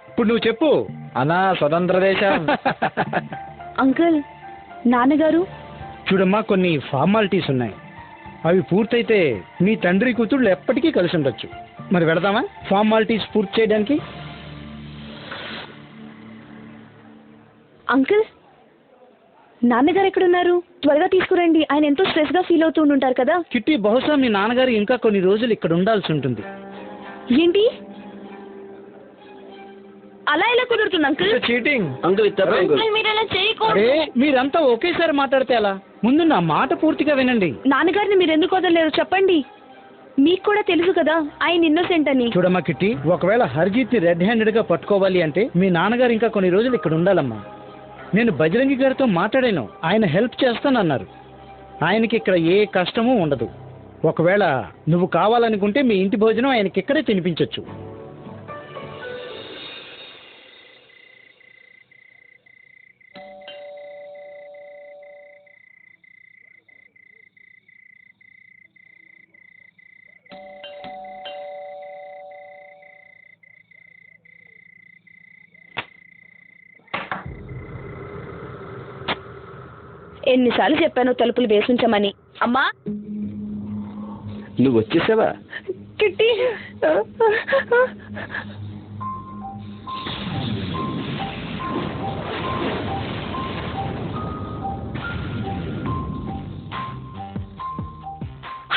ఇప్పుడు నువ్వు చెప్పు. అనా స్వతంత్ర దేశం. అంకుల్, నాన్నగారు చూడమ్మా, కొన్ని ఫార్మాలిటీస్ ఉన్నాయి. అవి పూర్తయితే మీ తండ్రి కూతుళ్ళు ఎప్పటికీ కలిసి ఉండొచ్చు. మరి వెళదామా ఫార్మాలిటీస్ పూర్తి చేయడానికి? అంకుల్, నాన్నగారు ఎక్కడున్నారు? త్వరగా తీసుకురండి. ఆయన ఎంతో స్ట్రెస్ గా ఫీల్ అవుతూ ఉంటారు కదా. కిట్టి, బహుశా మీ నాన్నగారు ఇంకా కొన్ని రోజులు ఇక్కడ ఉండాల్సి ఉంటుంది. ఏంటి అలా ఎలా కుదురుతుంది అంకుల్? చీటింగ్. అంకుల్ మీరు అలా చేయకూడదు. అరే, మీరంతా ఒకేసారి మాట్లాడితే ఎలా? ముందు నా మాట పూర్తిగా వినండి. నాన్నగారిని మీరు ఎందుకు వదలలేరు చెప్పండి. మీకు కూడా తెలుసు కదా ఆయన ఇన్నోసెంట్ అని. చూడమ్మా కిట్టి, ఒకవేళ హర్జీత్ ని రెడ్ హ్యాండెడ్ గా పట్టుకోవాలి అంటే మీ నాన్నగారు ఇంకా కొన్ని రోజులు ఇక్కడ ఉండాలమ్మా. నేను బజరంగి గారితో మాట్లాడాను, ఆయన హెల్ప్ చేస్తానన్నారు. ఆయనకి ఇక్కడ ఏ కష్టమూ ఉండదు. ఒకవేళ నువ్వు కావాలనుకుంటే మీ ఇంటి భోజనం ఆయనకి ఇక్కడే తినిపించొచ్చు. ఎన్నిసార్లు చెప్పాను తలుపులు వేసుంచమని. అమ్మా, నువ్వు వచ్చేసావా? కిట్టి,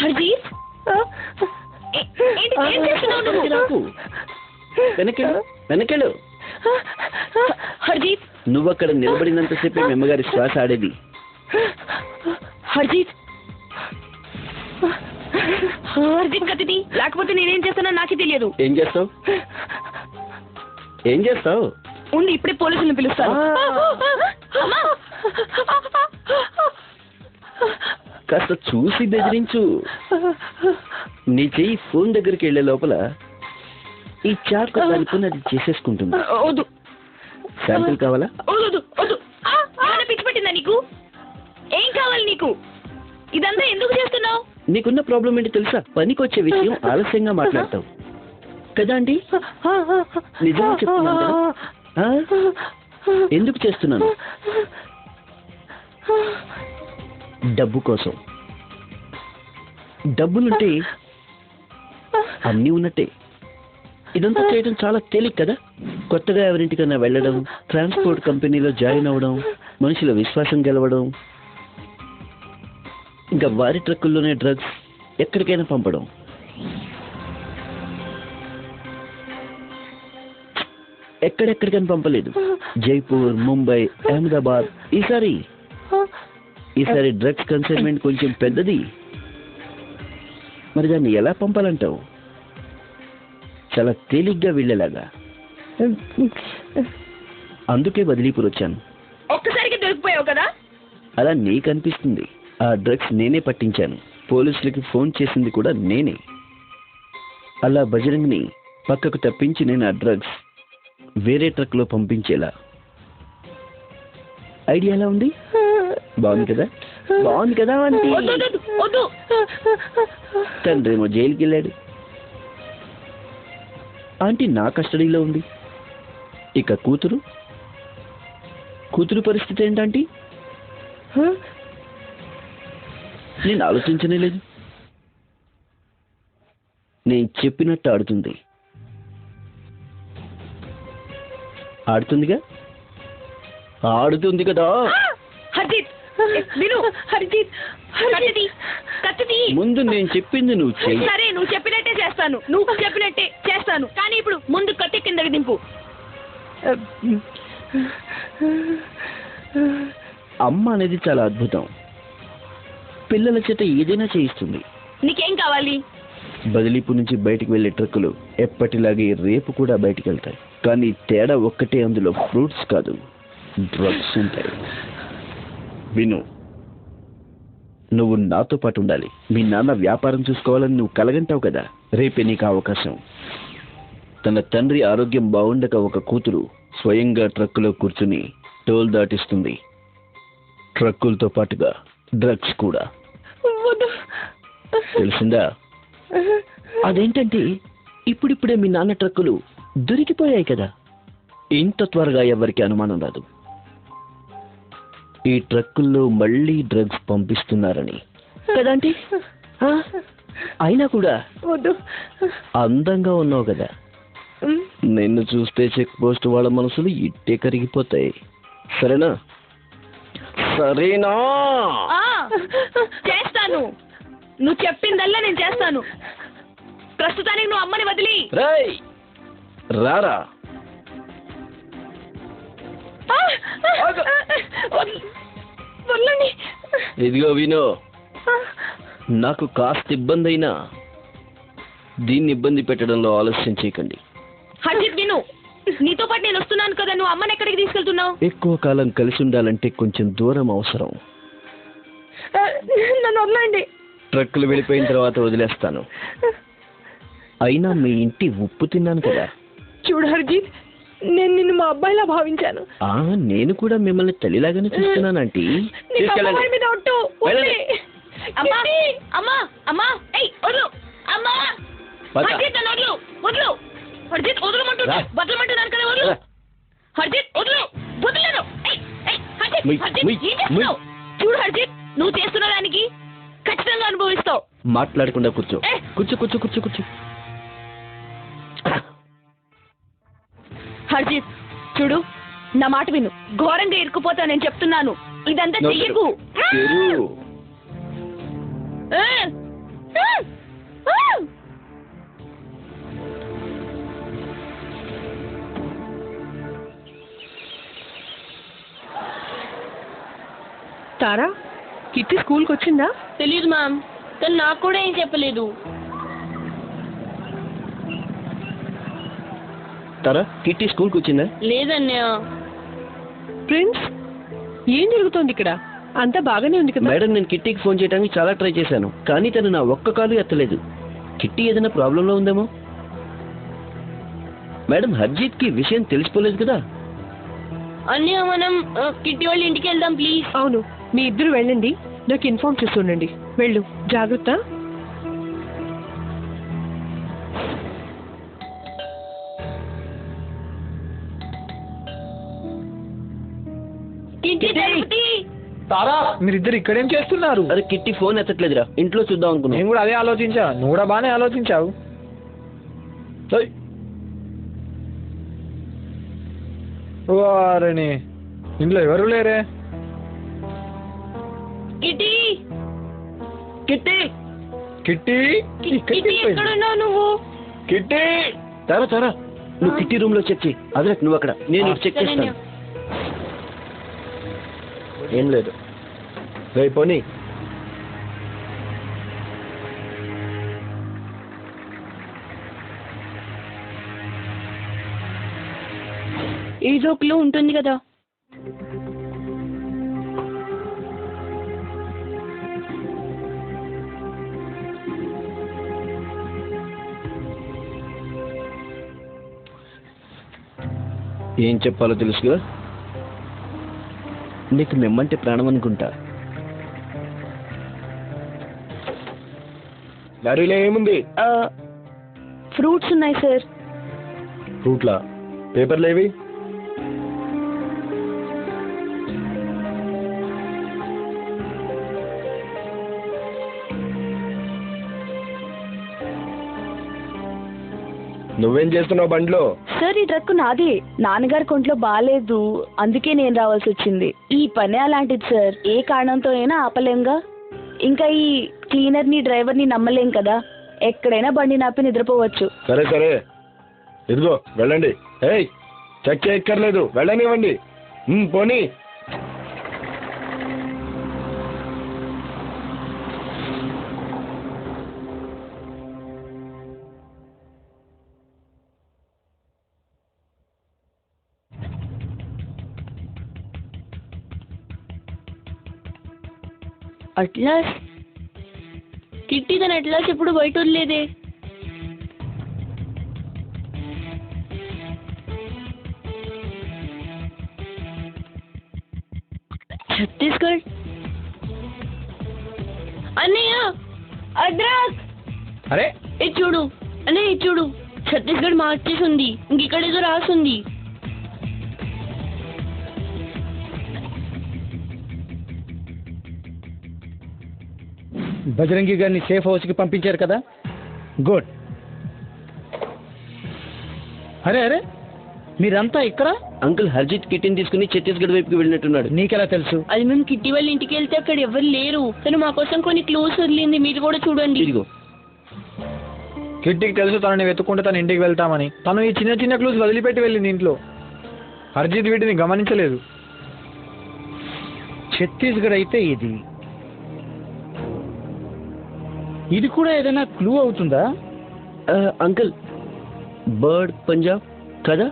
హర్జీత్, ఏం చేస్తున్నావు నువ్వు? వెనకెళ్ళు. హర్జీత్, నువ్వు అక్కడ నిలబడినంతసేపే మెమ్మగారి శ్వాస ఆడేది. హర్జీత్, హర్జీత్ గతిది, లేకపోతే నేనేం చేస్తానో నాకే తెలియదు. ఏం చేస్తావు? ఉంది, ఇప్పుడే పోలీసులను పిలుస్తాను. కాస్త చూసి బెదిరించు. నీ చెయ్యి ఫోన్ దగ్గరికి వెళ్లే లోపల ఈ చాకు దానిపైన అది చేసేసుకుంటుంది. వద్దు. శాంపిల్ కావాలా? వద్దు వద్దు. ఏమైనా పిచ్చి పట్టిందా నీకు? ఏం కావాలి నీకు? ఇదంతా ఎందుకు చేస్తున్నావు? నీకున్న ప్రాబ్లం ఏంటి తెలుసా? పనికొచ్చే విషయం ఆలస్యంగా మాట్లాడతావు కదా అండి. నిజంగా చెప్తున్నాను కదా. ఎందుకు చేస్తున్నాను? డబ్బు కోసం. డబ్బులుంటే అన్నీ ఉన్నట్టే. ఇదంతా చేయడం చాలా తేలిక కదా. కొత్తగా ఎవరింటికన్నా వెళ్ళడం, ట్రాన్స్పోర్ట్ కంపెనీలో జాయిన్ అవ్వడం, మనుషుల విశ్వాసం గెలవడం, ఇంకా వారి ట్రక్కుల్లోనే డ్రగ్స్ ఎక్కడికైనా పంపడం. ఎక్కడెక్కడికైనా పంపలేదు. జైపూర్, ముంబై, అహ్మదాబాద్. ఈసారి ఈసారి డ్రగ్స్ కన్సైన్మెంట్ కొంచెం పెద్దది. మరి దాన్ని ఎలా పంపాలంటావు? చాలా తేలిగ్గా వెళ్ళేలాగా. అందుకే బదిలీపూర్ వచ్చాను. ఒక్కసారికి దొరికిపోయావు కదా. అలా నీకు అనిపిస్తుంది. ఆ డ్రగ్స్ నేనే పట్టించాను. పోలీసులకి ఫోన్ చేసింది కూడా నేనే. అలా బజరంగ్ని పక్కకు తప్పించి నేను ఆ డ్రగ్స్ వేరే ట్రక్లో పంపించేలా. ఐడియా ఎలా ఉంది? బాగుంది కదా? బాగుంది కదా ఆంటీ? తండ్రేమో జైలుకి వెళ్ళాడు. ఆంటీ నా కస్టడీలో ఉంది. ఇక కూతురు పరిస్థితి ఏంటంటీ? నేను ఆలోచించనే లేదు. నేను చెప్పినట్టు ఆడుతుందిగా. ఆడుతుంది కదా. హర్జిత్ విను. హర్జిత్ ముందు నేను చెప్పింది నువ్వు చెయ్యి. సరే, నువ్వు చెప్పినట్టే చేస్తాను. కానీ ఇప్పుడు ముందు కత్తి కిందకి దింపు. అమ్మ అనేది చాలా అద్భుతం. పిల్లల చేత ఏదైనా చేయిస్తుంది. నీకేం కావాలి? బదిలీపు నుంచి బయటికి వెళ్లే ట్రక్కులు ఎప్పటిలాగే రేపు కూడా బయటికి వెళ్తాయి. కానీ తేడా ఒక్కటే, అందులో ఫ్రూట్స్ కాదు, డ్రగ్స్ ఉంటాయి. విను, నువ్వు నాతో పాటు ఉండాలి. మీ నాన్న వ్యాపారం చూసుకోవాలని నువ్వు కలగంటావు కదా. రేపే నీకు అవకాశం. తన తండ్రి ఆరోగ్యం బాగుండక ఒక కూతురు స్వయంగా ట్రక్కులో కూర్చుని టోల్ దాటిస్తుంది. ట్రక్కులతో పాటుగా డ్రగ్స్ కూడా. తెలిసిందా? అదేంటంటే ఇప్పుడిప్పుడే మీ నాన్న ట్రక్కులు దొరికిపోయాయి కదా. ఇంత త్వరగా ఎవరికి అనుమానం రాదు. ఈ ట్రక్కుల్లో మళ్ళీ డ్రగ్స్ పంపిస్తున్నారని కదంటే. అయినా కూడా అందంగా ఉన్నావు కదా. నిన్ను చూస్తే చెక్ పోస్ట్ వాళ్ళ మనసులు ఇట్టే కరిగిపోతాయి. సరేనా? చేస్తాను. నువ్వు చెప్పిందల్లా నేను చేస్తాను. ప్రస్తుతానికి నువ్వు అమ్మని వదిలి రారా. ఇదిగో వినో, నాకు కాస్త ఇబ్బంది అయినా దీన్ని ఇబ్బంది పెట్టడంలో ఆలస్యం చేయకండి. హర్జిత్ విను, నీతో పాటు నేను వస్తున్నాను కదా. నువ్వు అమ్మని ఎక్కడికి తీసుకెళ్తున్నావు? ఎక్కువ కాలం కలిసి ఉండాలంటే కొంచెం దూరం అవసరం. నన్ను వదలండి. ట్రక్కులు వెళ్ళిపోయిన తర్వాత వదిలేస్తాను. అయినా మీ ఇంటి ఉప్పు తిన్నాను కదా. చూడు హర్జిత్, నేను నిన్ను మా అబ్బాయిలా భావించాను. నేను కూడా మిమ్మల్ని తల్లిలాగానే చూస్తున్నాను ఆంటీ. చూడు హర్జిత్, నువ్వు చేస్తున్న దానికి ఖచ్చితంగా అనుభవిస్తావు. మాట్లాడకుండా కూర్చో. హర్జిత్ చూడు, నా మాట విను. ఘోరంగా ఇరుక్కుపోతా నేను చెప్తున్నాను. ఇదంతా చెయ్యకు. తారా, కిట్టి స్కూల్కి వచ్చిందా? తెలీదు మ్యామ్, కానీ నాకు కూడా ఏం చెప్పలేదు. తారా, కిట్టి స్కూల్కి వచ్చిందా? లేదన్నయ్య. ప్రిన్స్, ఏం జరుగుతోంది ఇక్కడ? అంతా బాగానే ఉంది కదా. మేడం, నేను కిట్టీకి ఫోన్ చేయడానికి చాలా ట్రై చేశాను, కానీ తను నా ఒక్క కాలు ఎత్తలేదు. కిట్టి ఏదైనా ప్రాబ్లంలో ఉందేమో. మేడం, హర్జిత్కి విషయం తెలిసిపోలేదు కదా. అన్నయ్య, మనం కిట్టి వాళ్ళ ఇంటికి వెళ్దాం ప్లీజ్. అవును, మీ ఇద్దరు వెళ్ళండి, నాకు ఇన్ఫార్మ్ చేస్తుండండి. వెళ్ళు, జాగ్రత్త. తారా, మీరిద్దరు ఇక్కడేం చేస్తున్నారు? అరే, కిట్టి ఫోన్ ఎత్తట్లేదురా. ఇంట్లో చూద్దాం అనుకున్నా. నేను కూడా అదే ఆలోచించా. నువ్వు కూడా బాగానే ఆలోచించావు. వారని ఇంట్లో ఎవరు లేరే? కిట్టి కిట్టి కిట్టి ఎక్కడున్నావు నువ్వు? కిట్టి తారా తారా, నువ్వు కిట్టి రూమ్ లో చెక్ చేయి. అదే నువ్వు అక్కడ, నేను చెక్ చేస్తాను. ఏం లేదు. రేపు పోనీ. ఏదో క్లూ ఉంటుంది కదా. ఏం చెప్పాలో తెలుసుగా. నీకు మిమ్మంటే ప్రాణం అనుకుంటా. లారీలో ఏముంది? ఫ్రూట్స్ ఉన్నాయి సార్. ఫ్రూట్లా? పేపర్లు ఏవి? నువ్వేం చేస్తున్నావు బండిలో? సార్ ఈ ట్రక్ నాది. నాన్నగారి కొంట్లో బాగాలేదు, అందుకే నేను రావాల్సి వచ్చింది. ఈ పని అలాంటిది సార్, ఏ కారణంతో అయినా ఆపలేంగా. ఇంకా ఈ క్లీనర్ని డ్రైవర్ని నమ్మలేం కదా, ఎక్కడైనా బండి నాపి నిద్రపోవచ్చు. సరే సరే, ఇదిగో వెళ్ళండి. ఏయ్, చెక్ చేయక్కర్లేదు, వెళ్ళనివ్వండి. పోనీ. అట్లాస్ కిట్టి తన అట్లాస్ ఎప్పుడు బయట వదిలేదే. ఛత్తీస్గఢ్. అన్నయ్య అద్రాక్. అరే ఇది చూడు అన్నయ్య, ఇది చూడు, ఛత్తీస్గఢ్ మార్చేసి ఉంది, ఇంకెక్కడ ఏదో రాసుంది. బజరంగి గారిని సేఫ్ హౌస్కి పంపించారు కదా, గుడ్. అరే అరే, మీరంతా ఇక్కడ? అంకుల్ హర్జిత్ కిట్టిని తీసుకుని ఛత్తీస్గఢ్ వైపుకి వెళ్ళినట్టున్నాడు. నీకెలా తెలుసు? అది మేము కిట్టి వాళ్ళ ఇంటికి వెళ్తే అక్కడ ఎవరు లేరు. తను మా కోసం కొన్ని క్లూస్ వదిలింది, మీరు కూడా చూడండి. ఇదిగో. కిట్టికి తెలుసు తనని వెతుక్కుంటే తన ఇంటికి వెళ్తామని. తను ఈ చిన్న చిన్న క్లూస్ వదిలిపెట్టి వెళ్ళింది ఇంట్లో. హర్జిత్ వీటిని గమనించలేదు. ఛత్తీస్గఢ్ అయితే ఇది కూడా ఏదైనా క్లూ అవుతుందా? అంకుల్, బర్డ్ పంజాబ్ కదా?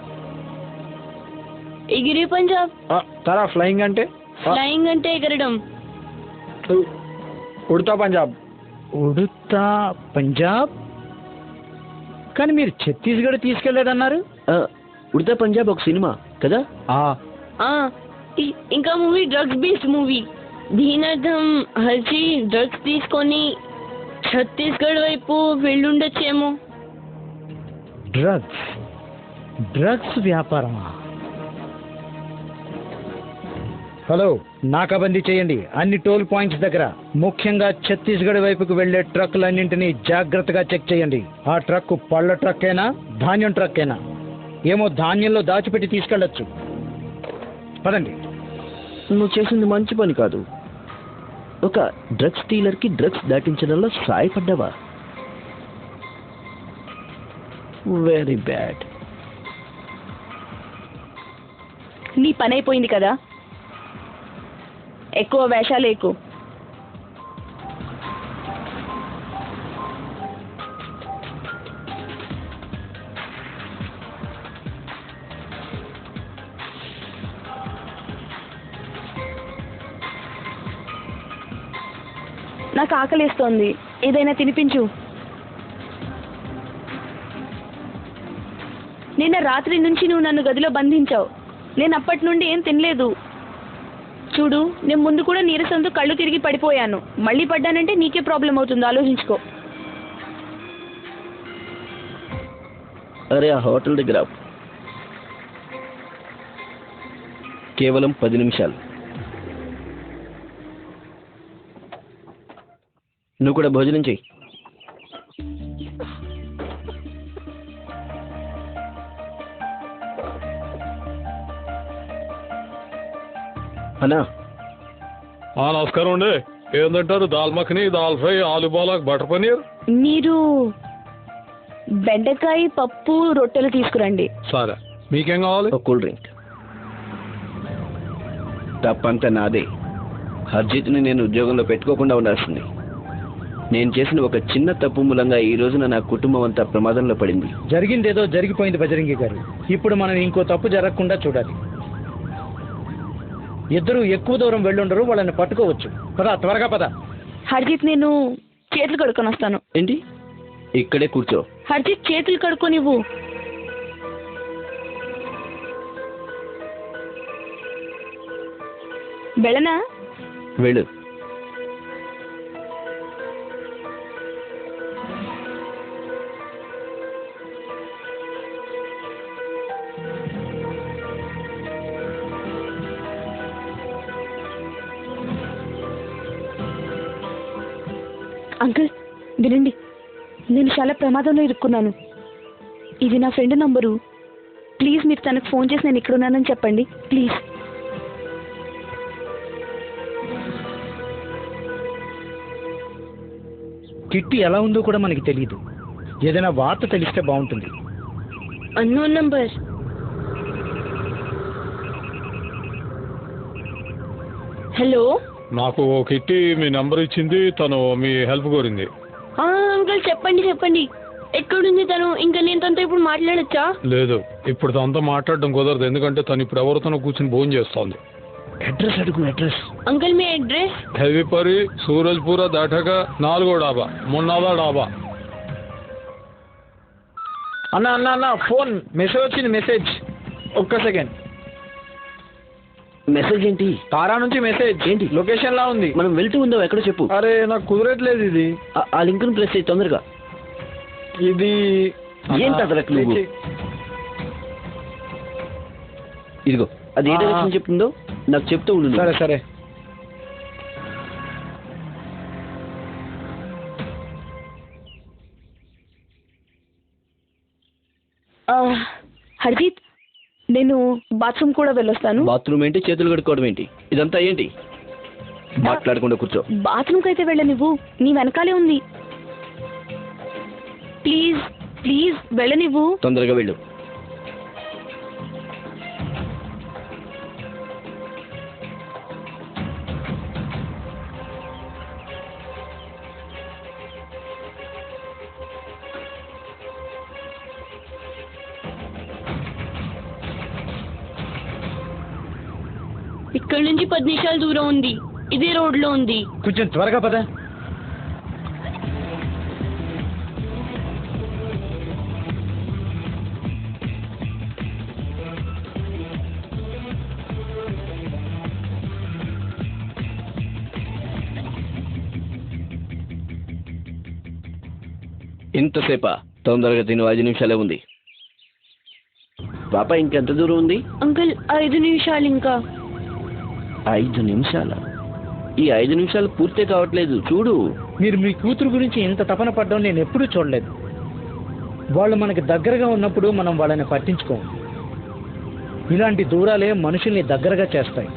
ఎగిరే పంజాబ్. తరా ఫ్లయింగ్ అంటే? ఫ్లయింగ్ అంటే ఎగరడం. ఉడతా పంజాబ్. ఉడుతా పంజాబ్. కానీ మీరు ఛత్తీస్గఢ్ తీసుకెళ్ళాడన్నారు. ఉడతా పంజాబ్ ఒక సినిమా కదా? ఇంకా మూవీ డ్రగ్స్ బేస్డ్ మూవీ. దీని అర్థం హర్జీ డ్రగ్స్ తీసుకొని ఛత్తీస్గఢ్ వైపు వెళ్ళుండొచ్చేమో. డ్రగ్స్ వ్యాపారమా? హలో, నాకాబందీ చేయండి అన్ని టోల్ పాయింట్స్ దగ్గర. ముఖ్యంగా ఛత్తీస్గఢ్ వైపుకు వెళ్లే ట్రక్కులన్నింటినీ జాగ్రత్తగా చెక్ చేయండి. ఆ ట్రక్ పళ్ళ ట్రక్కేనా, ధాన్యం ట్రక్కేనా? ఏమో ధాన్యంలో దాచిపెట్టి తీసుకెళ్ళొచ్చు. పదండి. నువ్వు చేసింది మంచి పని కాదు. ఒక డ్రగ్స్ డీలర్కి డ్రగ్స్ దాటించడంలో సాయపడ్డావా? Very bad. నీ పని అయిపోయింది కదా, ఎక్కువ వేషాలు ఎక్కువ. నాకు ఆకలిస్తోంది, ఏదైనా తినిపించు. నిన్న రాత్రి నుంచి నువ్వు నన్ను గదిలో బంధించావు. నేను అప్పటి నుండి ఏం తినలేదు. చూడు, నేను ముందు కూడా నీరసంతో కళ్ళు తిరిగి పడిపోయాను. మళ్ళీ పడ్డానంటే నీకే ప్రాబ్లం అవుతుంది, ఆలోచించుకో. అరే, ఆ హోటల్ దగ్గర కేవలం 10 నిమిషాలు. నువ్వు కూడా భోజనం చెయ్యి. అన్నా. నమస్కారం అండి. ఏంటంటారు? దాల్ మఖని, దాల్ ఫ్రై, ఆలు పాలక్, బటర్ పనీర్. మీరు బెండకాయ పప్పు రొట్టెలు తీసుకురండి. సరే, మీకేం కావాలి? ఒక కూల్ డ్రింక్. తప్పంతా నాదే. హర్జిత్ని నేను ఉద్యోగంలో పెట్టుకోకుండా ఉండాల్సింది. నేను చేసిన ఒక చిన్న తప్పు మూలంగా ఈ రోజున నా కుటుంబం అంతా ప్రమాదంలో పడింది. జరిగిందేదో జరిగిపోయింది బజరంగి గారు. ఇప్పుడు మనం ఇంకో తప్పు జరగకుండా చూడాలి. ఇద్దరు ఎక్కువ దూరం వెళ్ళుండరు, వాళ్ళని పట్టుకోవచ్చు. పద, త్వరగా పద. హర్జిత్, నేను చేతులు కడుక్కొని వస్తాను. ఏంటి? ఇక్కడే కూర్చో. హర్జిత్, చేతులు కడుక్కొనివ్వు. వెళ్ళనా? వెళ్ళు. అంకుల్, వినండి. నేను చాలా ప్రమాదంలో ఇరుక్కున్నాను. ఇది నా ఫ్రెండ్ నంబరు. ప్లీజ్ మీరు తనకు ఫోన్ చేసి నేను ఇక్కడున్నానని చెప్పండి, ప్లీజ్. కిట్టి ఎలా ఉందో కూడా మనకి తెలియదు. ఏదైనా వార్త తెలిస్తే బాగుంటుంది. Unknown number. హలో, నాకు కిట్టి మీ నంబర్ ఇచ్చింది. తను మీ హెల్ప్ కోరింది. అంకుల్ చెప్పండి చెప్పండి. ఎక్కడుంది తను? ఇంకా నేను తనతో ఇప్పుడు మాట్లాడచ్చా? లేదు, ఇప్పుడు తనతో మాట్లాడడం కుదరదు. ఎందుకంటే తను ఇప్పుడు ఎవరితోనో కూర్చుని భోజనం చేస్తోంది. అడ్రస్ అడుగు, అడ్రస్. అంకుల్ మీ అడ్రస్? హెవీపరి, సూరజ్పుర దాటాక 4వ డాబా, మున్నాదా డాబా. అన్న అన్న అన్న ఫోన్ మెసేజ్ వచ్చింది. మెసేజ్ ఒక్క సెకండ్. మెసేజ్ ఏంటి? తారా నుంచి మెసేజ్. ఏంటి? లొకేషన్ లా ఉంది. మనం వెళ్తూ ఉందో ఎక్కడో చెప్పు. అరే నాకు కుదరట్లేదు ఇది. ఆ లింక్ను ప్రెస్ చేయి తొందరగా. ఇది ఏంటి అదలకు నువ్వు? ఇదిగో, అది ఏ డైరెక్షన్ చెప్తుందో నాకు చెప్తూ ఉండు. సరే సరే. హర్జిత్, నేను బాత్రూమ్ కూడా వెళ్ళొస్తాను. బాత్రూమ్ ఏంటి? చేతులు కడుక్కోవడం ఏంటి? ఇదంతా ఏంటి? మాట్లాడకుండా కూర్చో. బాత్రూమ్కి అయితే వెళ్ళ, నువ్వు నీ వెనకాలే ఉంది. ప్లీజ్ ప్లీజ్ వెళ్ళనివ్వు. తొందరగా వెళ్ళు. ఇక్కడ నుంచి 10 నిమిషాల దూరం ఉంది. ఇదే రోడ్లో ఉంది. కొంచెం త్వరగా పద. ఇంతసేపా? తొందరగా తిను, 5 నిమిషాలే ఉంది. పాప ఇంకెంత దూరం ఉంది? అంకుల్ 5 నిమిషాలు ఇంకా. 5 నిమిషాల? ఈ 5 నిమిషాలు పూర్తే కావట్లేదు, చూడు. మీరు మీ కూతురు గురించి ఇంత తపన పడ్డం నేను ఎప్పుడూ చూడలేదు. వాళ్ళు మనకి దగ్గరగా ఉన్నప్పుడు మనం వాళ్ళని పట్టించుకోం. ఇలాంటి దూరాలే మనుషుల్ని దగ్గరగా చేస్తాయి.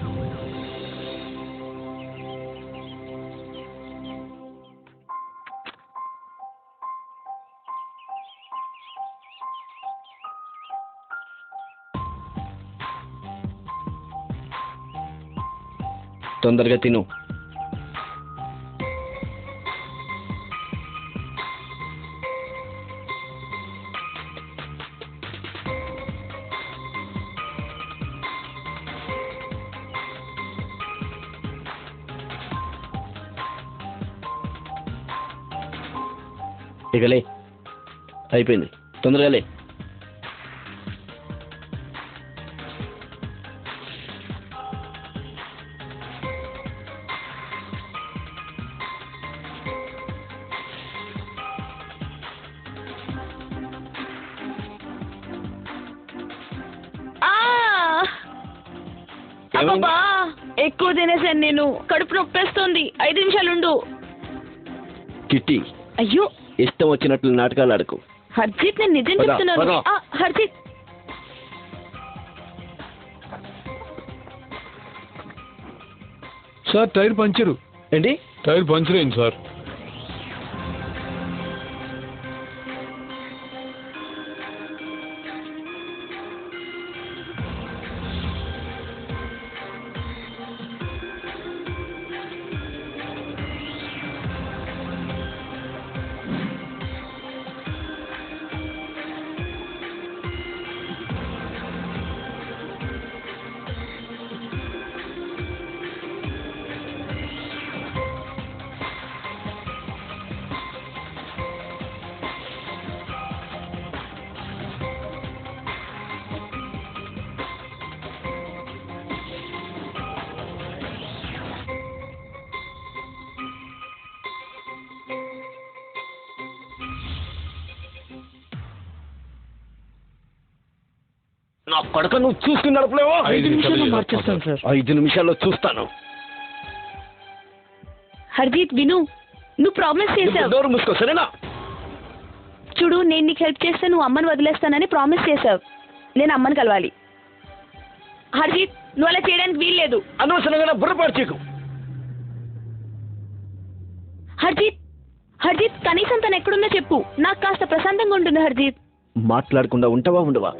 తొందరగా తిను. ఇక లే, అయిపోయింది. తొందరగా లే. అబ్బా, ఎక్కువ తినేసాను నేను. కడుపు నొప్పేస్తోంది. 5 నిమిషాలు ఉండు. కిట్టి, అయ్యో ఇష్టం వచ్చినట్లు నాటకాలు ఆడకు. హర్జిత్, నేను నిజం పద, చెప్తున్నాను. పద. Harjit, sir, tyre puncture. ఏంటి? టైర్ పంచర్ అయింది సార్. నా కొడక నువ్వు చూసుకుని నడపలేవా? 5 నిమిషాల్లో మార్చేస్తాను సార్. 5 నిమిషాల్లో చూస్తాను. హర్జీత్ విను, నువ్వు ప్రామిస్ చేసావు. డోర్ మూసుకో సరేనా? చూడు, నేను నీకు హెల్ప్ చేస్తే నువ్వు అమ్మని వదిలేస్తానని ప్రామిస్ చేసావు. నేను అమ్మని కలవాలి. హర్జీత్, నువ్వు అలా చేయడానికి వీల్లేదు. అనవసరంగా బుర్రపాటు చేయకు. హర్జీత్, హర్జీత్, కనీసం తను ఎక్కడుందో చెప్పు. నాకు కాస్త ప్రశాంతంగా ఉంటుంది హర్జీత్. మాట్లాడకుండా ఉంటావా ఉండవా?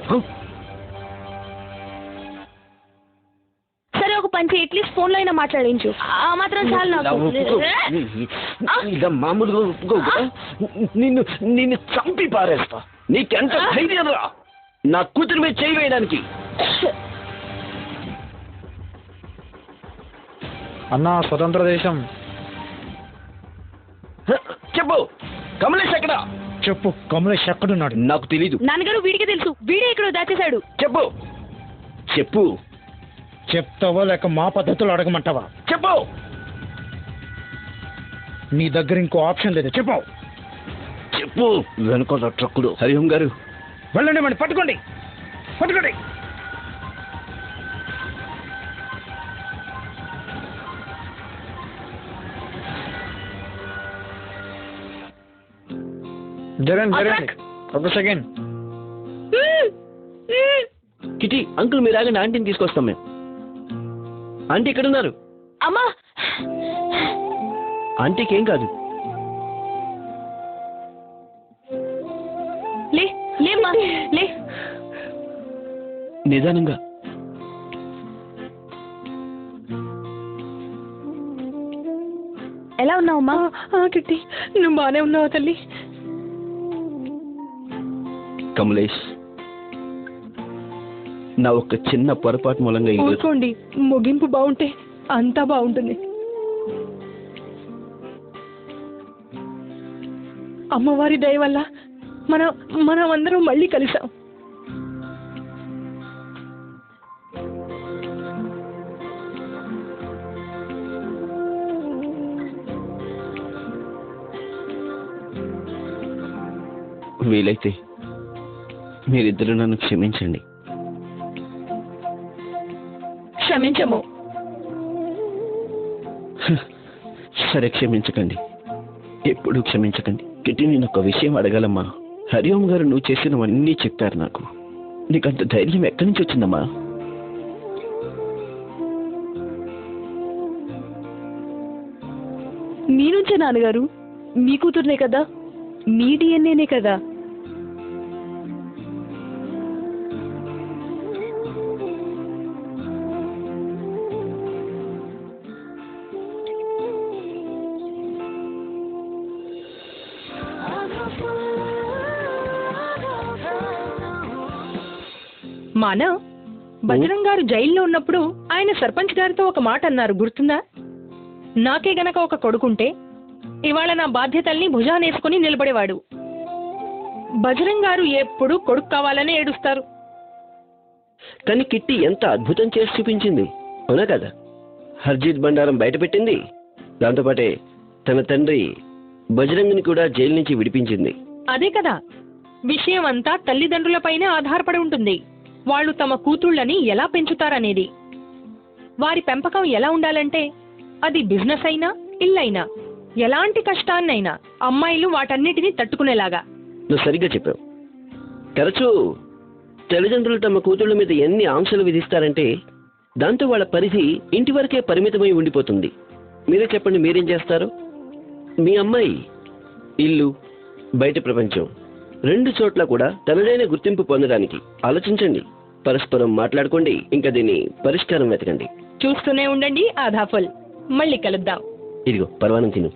సరే, ఒక పని చేయి, అట్లీస్ట్ ఫోన్లో అయినా మాట్లాడించు. ఆ మాత్రం చాలు నాకు. ఇదా మామూలుగా ఒప్పుకోగా? నిన్ను చంపి పారేస్తా. నీకెంత ధైర్యం రా నా కూతురు మీద చేయి వేయడానికి? అన్నా, స్వతంత్ర దేశం. చెప్పు, కమలేష్ ఎక్కడ? చెప్పు, కమలేష్ ఎక్కడున్నాడు? నాకు తెలీదు. నాన్నగారు, వీడికి తెలుసు. వీడే ఎక్కడో దాచేశాడు. చెప్పు చెప్పు చెప్తావా లేక మా పద్ధతులు అడగమంటావా? చెప్పు. నీ దగ్గర ఇంకో ఆప్షన్ లేదు. చెప్పు. చెప్పు. వెనుకొండ ట్రక్కుడు. హరిహం గారు, వెళ్ళండి, మరి పట్టుకోండి, పట్టుకోండి. జరగండి, ఒక సెకండ్. కిటి అంకుల్ మీరు ఆగండి, ఆంటీని తీసుకొస్తాం మేము. ఆంటీ ఎక్కడున్నారు? అమ్మా, ఆంటీకి ఏం కాదు. లే లేమ్మా, లే. నిదానంగా. ఎలా ఉన్నావమ్మా? కిట్టి, నువ్వు బాగానే ఉన్నావా తల్లి? కమలేష్, నా ఒక్క చిన్న పొరపాటు మూలంగా ఊరుకోండి, ముగింపు బాగుంటే అంతా బాగుంటుంది. అమ్మవారి దయ వల్ల మనం అందరం మళ్ళీ కలిసాం. వీలైతే మీరిద్దరు నన్ను క్షమించండి. క్షమించము. సరే, క్షమించకండి, ఎప్పుడు క్షమించకండి. కిట్టి, నేను ఒక విషయం అడగాలమ్మా. హరిఓం గారు నువ్వు చేసినవన్నీ చెప్పారు నాకు. నీకంత ధైర్యం ఎక్కడి నుంచి వచ్చిందమ్మా? మీ నుంచే నాన్నగారు. మీ కూతుర్నే కదా, మీ డిఎన్ఏనే కదా. మానవ్, బజరంగ్ గారు జైల్లో ఉన్నప్పుడు ఆయన సర్పంచ్ గారితో ఒక మాట అన్నారు, గుర్తుందా? నాకే గనక ఒక కొడుకుంటే ఇవాళ నా బాధ్యతల్ని భుజానేసుకుని నిలబడేవాడు. బజరంగ్ గారు ఎప్పుడు కొడుకు కావాలనే ఏడుస్తారు. కానీ కిట్టి ఎంత అద్భుతం చేసి చూపించింది, అవునా కదా? హర్జీత్ బండారం బయటపెట్టింది, దాంతోపాటే తన తండ్రి బజరంగ్ని కూడా జైలు నుంచి విడిపించింది. అదే కదా, విషయం అంతా తల్లిదండ్రులపైనే ఆధారపడి ఉంటుంది. వాళ్ళు తమ కూతుళ్ళని ఎలా పెంచుతారనేది. వారి పెంపకం ఎలా ఉండాలంటే అది బిజినెస్ అయినా ఇల్లైనా ఎలాంటి కష్టాన్నైనా అమ్మాయిలు వాటన్నిటినీ తట్టుకునేలాగా. నువ్వు సరిగ్గా చెప్పావు. తరచూ తల్లిదండ్రులు తమ కూతుళ్ళ మీద ఎన్ని ఆంక్షలు విధిస్తారంటే దాంతో వాళ్ళ పరిధి ఇంటి వరకే పరిమితమై ఉండిపోతుంది. మీరే చెప్పండి, మీరేం చేస్తారు? మీ అమ్మాయి ఇల్లు, బయట ప్రపంచం రెండు చోట్ల కూడా తనదైన గుర్తింపు పొందడానికి ఆలోచించండి, పరస్పరం మాట్లాడుకోండి, ఇంకా దీన్ని పరిష్కారం వెతకండి. చూస్తూనే ఉండండి ఆధాఫుల్. మళ్ళీ కలుద్దాం. ఇదిగో పర్వాణం తిను.